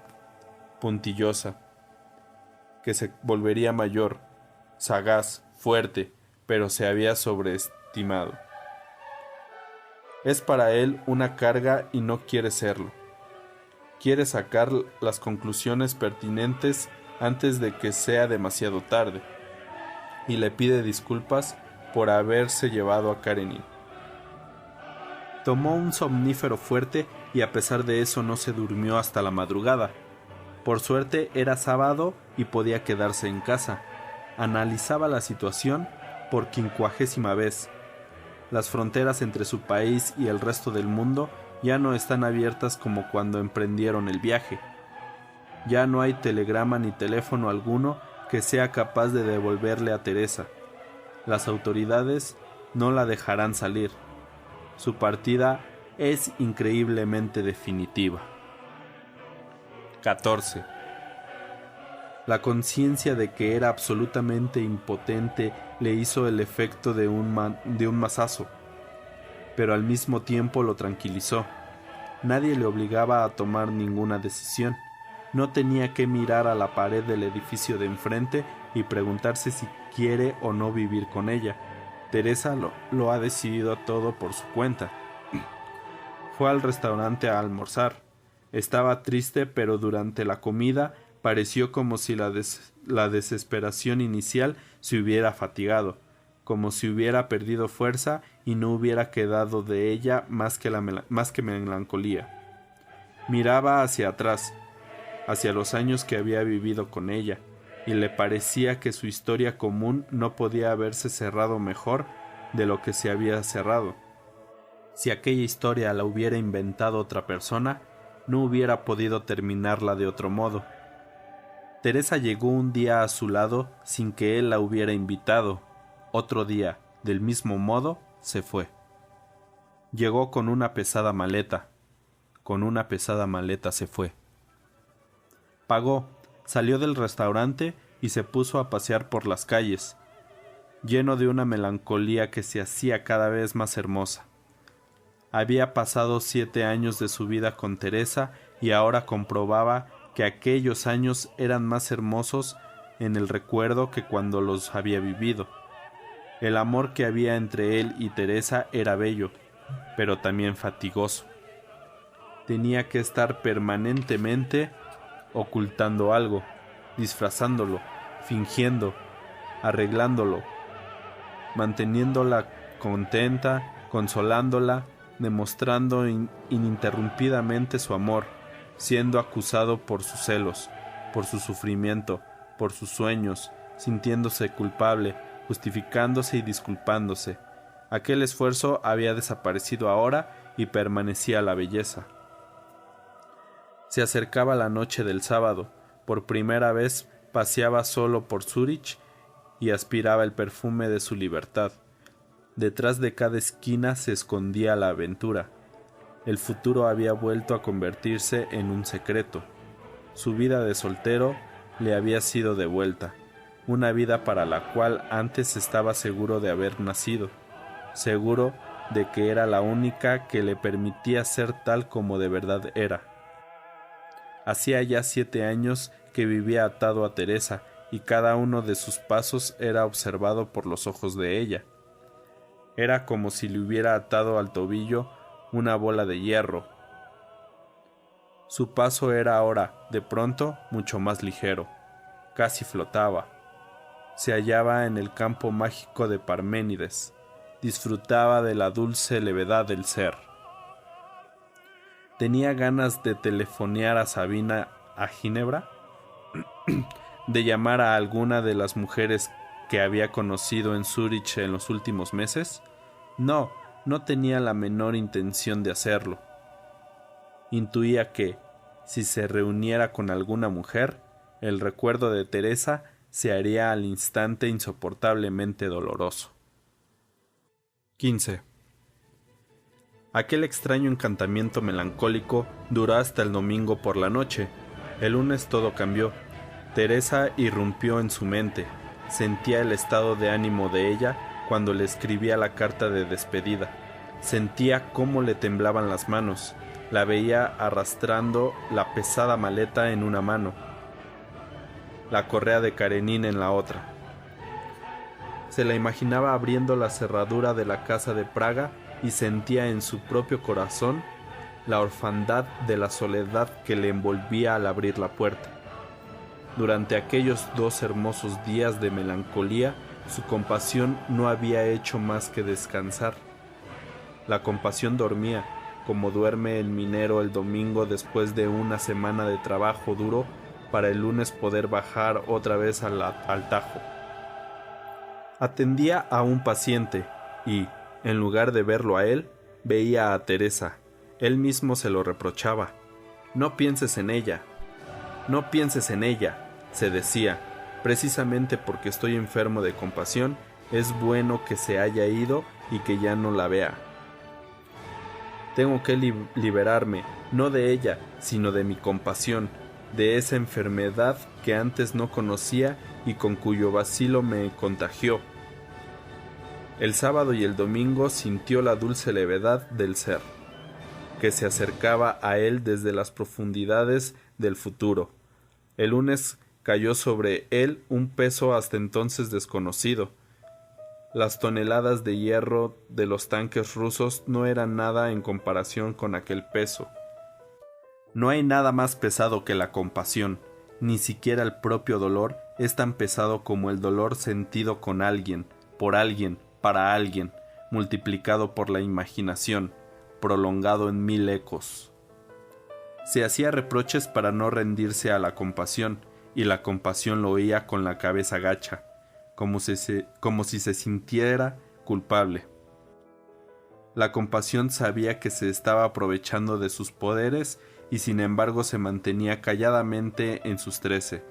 puntillosa, que se volvería mayor, sagaz, fuerte, pero se había sobreestimado. Es para él una carga y no quiere serlo. Quiere sacar las conclusiones pertinentes antes de que sea demasiado tarde, y le pide disculpas por haberse llevado a Karenin. Tomó un somnífero fuerte y a pesar de eso no se durmió hasta la madrugada. Por suerte era sábado y podía quedarse en casa. Analizaba la situación por 50ª vez. Las fronteras entre su país y el resto del mundo ya no están abiertas como cuando emprendieron el viaje. Ya no hay telegrama ni teléfono alguno que sea capaz de devolverle a Teresa. Las autoridades no la dejarán salir. Su partida es increíblemente definitiva. 14. La conciencia de que era absolutamente impotente le hizo el efecto de un mazazo, pero al mismo tiempo lo tranquilizó. Nadie le obligaba a tomar ninguna decisión. No tenía que mirar a la pared del edificio de enfrente y preguntarse si quiere o no vivir con ella. Teresa lo ha decidido todo por su cuenta. Fue al restaurante a almorzar. Estaba triste, pero durante la comida pareció como si la desesperación inicial se hubiera fatigado, como si hubiera perdido fuerza y no hubiera quedado de ella más que melancolía. Miraba hacia atrás, hacia los años que había vivido con ella, y le parecía que su historia común no podía haberse cerrado mejor de lo que se había cerrado. Si aquella historia la hubiera inventado otra persona, no hubiera podido terminarla de otro modo. Teresa llegó un día a su lado sin que él la hubiera invitado. Otro día, del mismo modo, se fue. Llegó con una pesada maleta. Con una pesada maleta se fue. Pagó, salió del restaurante y se puso a pasear por las calles, lleno de una melancolía que se hacía cada vez más hermosa. Había pasado 7 años de su vida con Teresa y ahora comprobaba que aquellos años eran más hermosos en el recuerdo que cuando los había vivido. El amor que había entre él y Teresa era bello, pero también fatigoso. Tenía que estar permanentemente ocultando algo, disfrazándolo, fingiendo, arreglándolo, manteniéndola contenta, consolándola, demostrando ininterrumpidamente su amor, siendo acusado por sus celos, por su sufrimiento, por sus sueños, sintiéndose culpable, justificándose y disculpándose. Aquel esfuerzo había desaparecido ahora y permanecía la belleza. Se acercaba la noche del sábado. Por primera vez paseaba solo por Zúrich y aspiraba el perfume de su libertad. Detrás de cada esquina se escondía la aventura. El futuro había vuelto a convertirse en un secreto. Su vida de soltero le había sido devuelta, una vida para la cual antes estaba seguro de haber nacido, seguro de que era la única que le permitía ser tal como de verdad era. Hacía ya 7 años que vivía atado a Teresa y cada uno de sus pasos era observado por los ojos de ella. Era como si le hubiera atado al tobillo una bola de hierro. Su paso era ahora, de pronto, mucho más ligero. Casi flotaba. Se hallaba en el campo mágico de Parménides. Disfrutaba de la dulce levedad del ser. Tenía ganas de telefonear a Sabina a Ginebra, de llamar a alguna de las mujeres que había conocido en Zúrich en los últimos meses. No tenía la menor intención de hacerlo. Intuía que, si se reuniera con alguna mujer, el recuerdo de Teresa se haría al instante insoportablemente doloroso. 15. Aquel extraño encantamiento melancólico duró hasta el domingo por la noche. El lunes todo cambió. Teresa irrumpió en su mente. Sentía el estado de ánimo de ella cuando le escribía la carta de despedida. Sentía cómo le temblaban las manos. La veía arrastrando la pesada maleta en una mano, la correa de Karenin en la otra. Se la imaginaba abriendo la cerradura de la casa de Praga y sentía en su propio corazón la orfandad de la soledad que le envolvía al abrir la puerta. Durante aquellos 2 hermosos días de melancolía, su compasión no había hecho más que descansar. La compasión dormía, como duerme el minero el domingo después de una semana de trabajo duro para el lunes poder bajar otra vez al Tajo. Atendía a un paciente y, en lugar de verlo a él, veía a Teresa. Él mismo se lo reprochaba. «No pienses en ella, no pienses en ella», se decía. «Precisamente porque estoy enfermo de compasión, es bueno que se haya ido y que ya no la vea. Tengo que liberarme, no de ella, sino de mi compasión, de esa enfermedad que antes no conocía y con cuyo bacilo me contagió». El sábado y el domingo sintió la dulce levedad del ser, que se acercaba a él desde las profundidades del futuro. El lunes cayó sobre él un peso hasta entonces desconocido. Las toneladas de hierro de los tanques rusos no eran nada en comparación con aquel peso. No hay nada más pesado que la compasión. Ni siquiera el propio dolor es tan pesado como el dolor sentido con alguien, por alguien, para alguien, multiplicado por la imaginación, prolongado en 1000 ecos. Se hacía reproches para no rendirse a la compasión, y la compasión lo oía con la cabeza gacha, como si se sintiera culpable. La compasión sabía que se estaba aprovechando de sus poderes y sin embargo se mantenía calladamente en sus 13,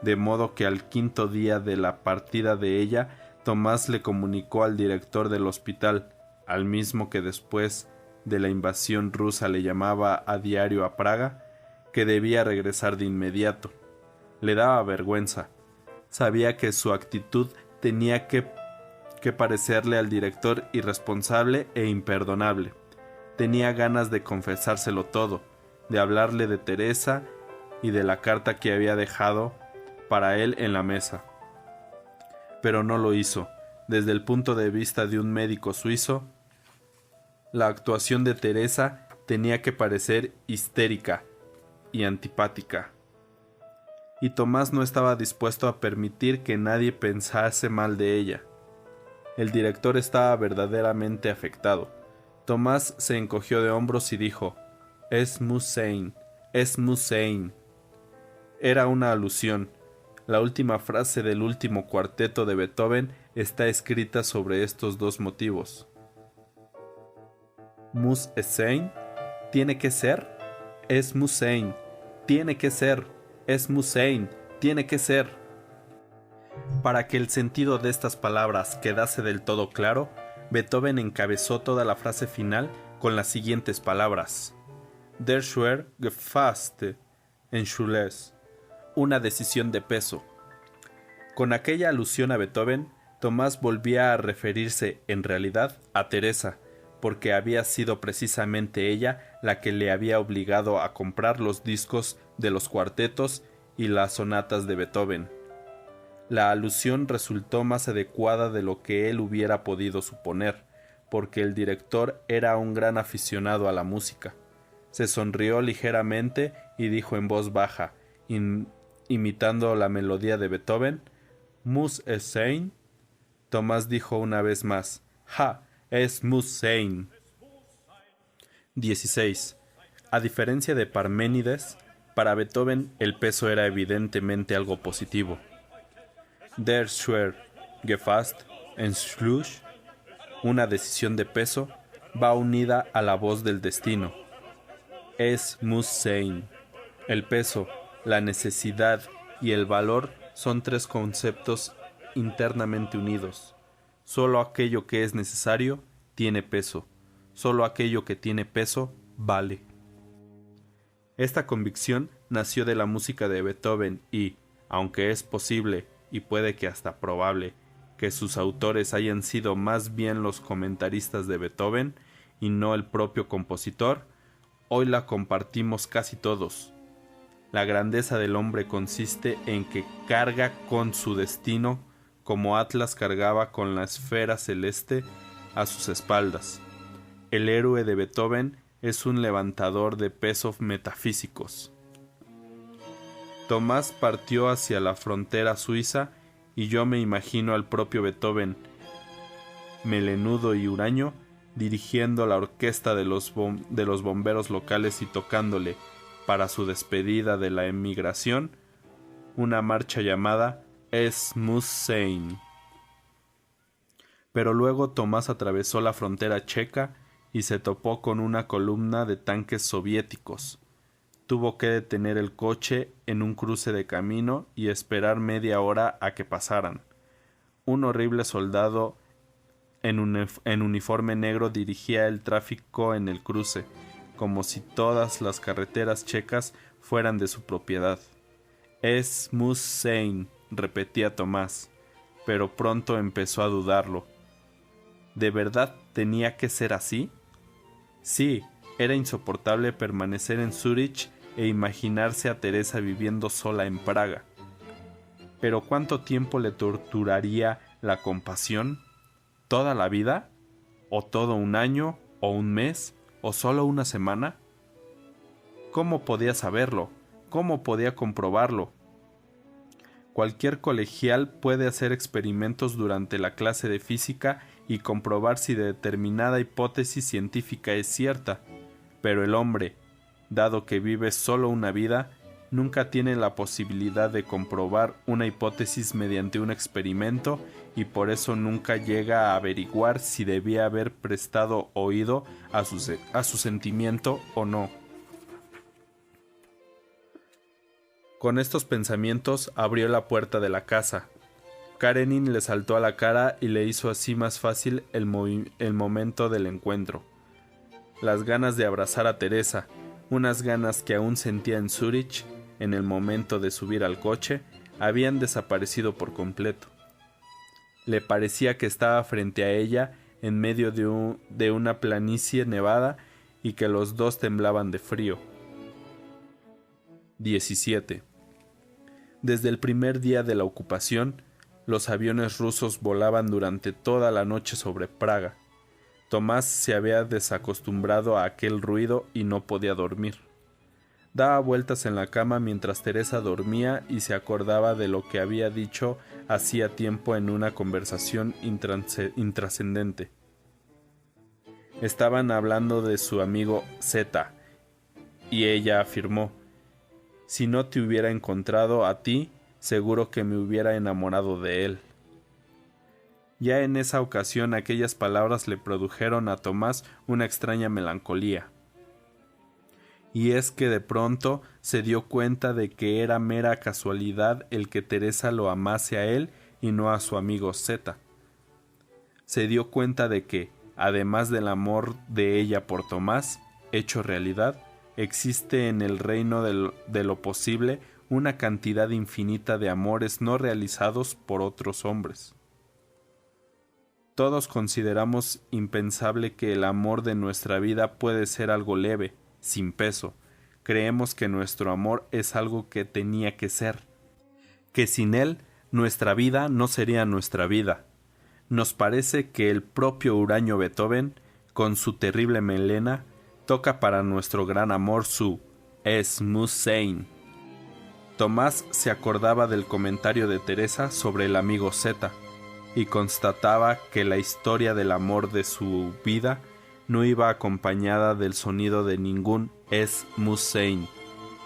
de modo que al quinto día de la partida de ella, Tomás le comunicó al director del hospital, al mismo que después de la invasión rusa le llamaba a diario a Praga, que debía regresar de inmediato. Le daba vergüenza. Sabía que su actitud tenía que parecerle al director irresponsable e imperdonable. Tenía ganas de confesárselo todo, de hablarle de Teresa y de la carta que había dejado para él en la mesa. Pero no lo hizo. Desde el punto de vista de un médico suizo, la actuación de Teresa tenía que parecer histérica y antipática. Y Tomás no estaba dispuesto a permitir que nadie pensase mal de ella. El director estaba verdaderamente afectado. Tomás se encogió de hombros y dijo: «Es Musein, es Musein». Era una alusión. La última frase del último cuarteto de Beethoven está escrita sobre estos dos motivos. «Muss es sein? ¿Tiene que ser? Es Musein. Tiene que ser. Es Musein. Tiene que ser». Para que el sentido de estas palabras quedase del todo claro, Beethoven encabezó toda la frase final con las siguientes palabras: «Der schwer gefasste Entschluss», una decisión de peso. Con aquella alusión a Beethoven, Tomás volvía a referirse, en realidad, a Teresa, porque había sido precisamente ella la que le había obligado a comprar los discos de los cuartetos y las sonatas de Beethoven. La alusión resultó más adecuada de lo que él hubiera podido suponer, porque el director era un gran aficionado a la música. Se sonrió ligeramente y dijo en voz baja, imitando la melodía de Beethoven: «Muss es sein?» Tomás dijo una vez más: «Ja, es muss sein». 16. A diferencia de Parménides, para Beethoven el peso era evidentemente algo positivo. Der schwer gefasst Entschluss, una decisión de peso, va unida a la voz del destino. Es muss sein. El peso, la necesidad y el valor son tres conceptos internamente unidos. Solo aquello que es necesario tiene peso. Solo aquello que tiene peso vale. Esta convicción nació de la música de Beethoven y, aunque es posible, y puede que hasta probable, que sus autores hayan sido más bien los comentaristas de Beethoven y no el propio compositor, hoy la compartimos casi todos. La grandeza del hombre consiste en que carga con su destino como Atlas cargaba con la esfera celeste a sus espaldas. El héroe de Beethoven es un levantador de pesos metafísicos. Tomás partió hacia la frontera suiza y yo me imagino al propio Beethoven, melenudo y huraño, dirigiendo la orquesta de los bomberos locales y tocándole, para su despedida de la emigración, una marcha llamada Es muss sein. Pero luego Tomás atravesó la frontera checa y se topó con una columna de tanques soviéticos. Tuvo que detener el coche en un cruce de camino y esperar media hora a que pasaran. Un horrible soldado en uniforme negro dirigía el tráfico en el cruce, como si todas las carreteras checas fueran de su propiedad. Es muss sein, repetía Tomás, pero pronto empezó a dudarlo. ¿De verdad tenía que ser así? Sí, era insoportable permanecer en Zúrich e imaginarse a Teresa viviendo sola en Praga. Pero ¿cuánto tiempo le torturaría la compasión? ¿Toda la vida? ¿O todo un año? ¿O un mes? ¿O solo una semana? ¿Cómo podía saberlo? ¿Cómo podía comprobarlo? Cualquier colegial puede hacer experimentos durante la clase de física y comprobar si determinada hipótesis científica es cierta, pero el hombre, dado que vive solo una vida, nunca tiene la posibilidad de comprobar una hipótesis mediante un experimento y por eso nunca llega a averiguar si debía haber prestado oído a su sentimiento o no. Con estos pensamientos abrió la puerta de la casa. Karenin le saltó a la cara y le hizo así más fácil el momento del encuentro. Las ganas de abrazar a Teresa, unas ganas que aún sentía en Zúrich, en el momento de subir al coche, habían desaparecido por completo. Le parecía que estaba frente a ella en medio de una planicie nevada y que los dos temblaban de frío. 17. Desde el primer día de la ocupación, los aviones rusos volaban durante toda la noche sobre Praga. Tomás se había desacostumbrado a aquel ruido y no podía dormir. Daba vueltas en la cama mientras Teresa dormía y se acordaba de lo que había dicho hacía tiempo en una conversación intrascendente. Estaban hablando de su amigo Z, y ella afirmó: «Si no te hubiera encontrado a ti, seguro que me hubiera enamorado de él». Ya en esa ocasión aquellas palabras le produjeron a Tomás una extraña melancolía. Y es que de pronto se dio cuenta de que era mera casualidad el que Teresa lo amase a él y no a su amigo Z. Se dio cuenta de que, además del amor de ella por Tomás, hecho realidad, existe en el reino de lo posible una cantidad infinita de amores no realizados por otros hombres. Todos consideramos impensable que el amor de nuestra vida puede ser algo leve, sin peso. Creemos que nuestro amor es algo que tenía que ser, que sin él nuestra vida no sería nuestra vida. Nos parece que el propio huraño Beethoven, con su terrible melena, toca para nuestro gran amor su Es muss sein. Tomás se acordaba del comentario de Teresa sobre el amigo Z y constataba que la historia del amor de su vida no iba acompañada del sonido de ningún Es muss sein,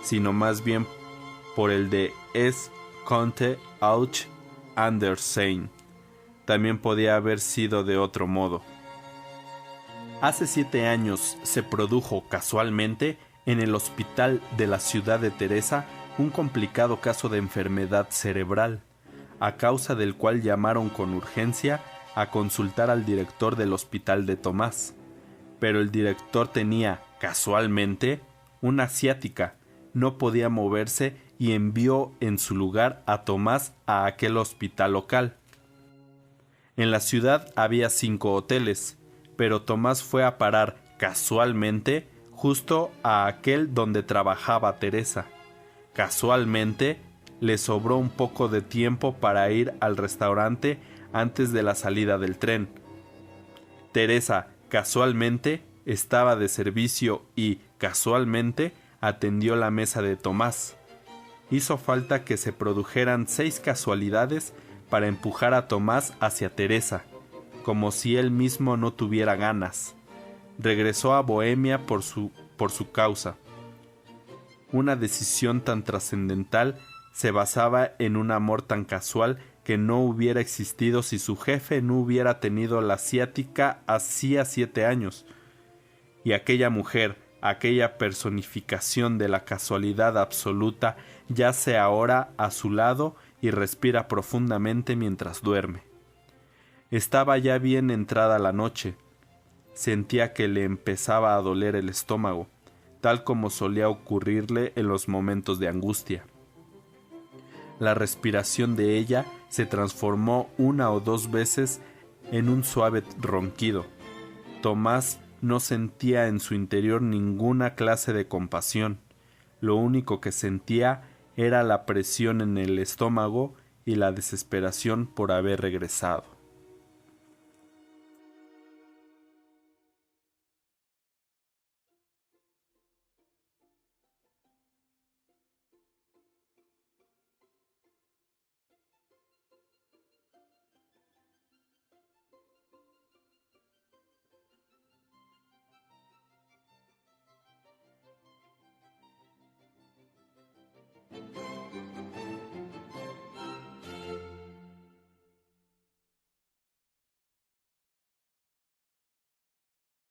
sino más bien por el de Es konnte auch anders sein. También podía haber sido de otro modo. Hace 7 años se produjo casualmente en el hospital de la ciudad de Teresa un complicado caso de enfermedad cerebral, a causa del cual llamaron con urgencia a consultar al director del hospital de Tomás. Pero el director tenía, casualmente, una ciática, no podía moverse y envió en su lugar a Tomás a aquel hospital local. En la ciudad había 5 hoteles, pero Tomás fue a parar casualmente justo a aquel donde trabajaba Teresa. Casualmente le sobró un poco de tiempo para ir al restaurante antes de la salida del tren. Teresa, casualmente, estaba de servicio y, casualmente, atendió la mesa de Tomás. Hizo falta que se produjeran 6 casualidades para empujar a Tomás hacia Teresa, como si él mismo no tuviera ganas. Regresó a Bohemia por su causa. Una decisión tan trascendental se basaba en un amor tan casual que no hubiera existido si su jefe no hubiera tenido la ciática hacía 7 años. Y aquella mujer, aquella personificación de la casualidad absoluta, yace ahora a su lado y respira profundamente mientras duerme. Estaba ya bien entrada la noche. Sentía que le empezaba a doler el estómago, tal como solía ocurrirle en los momentos de angustia. La respiración de ella se transformó 1 o 2 veces en un suave ronquido. Tomás no sentía en su interior ninguna clase de compasión. Lo único que sentía era la presión en el estómago y la desesperación por haber regresado.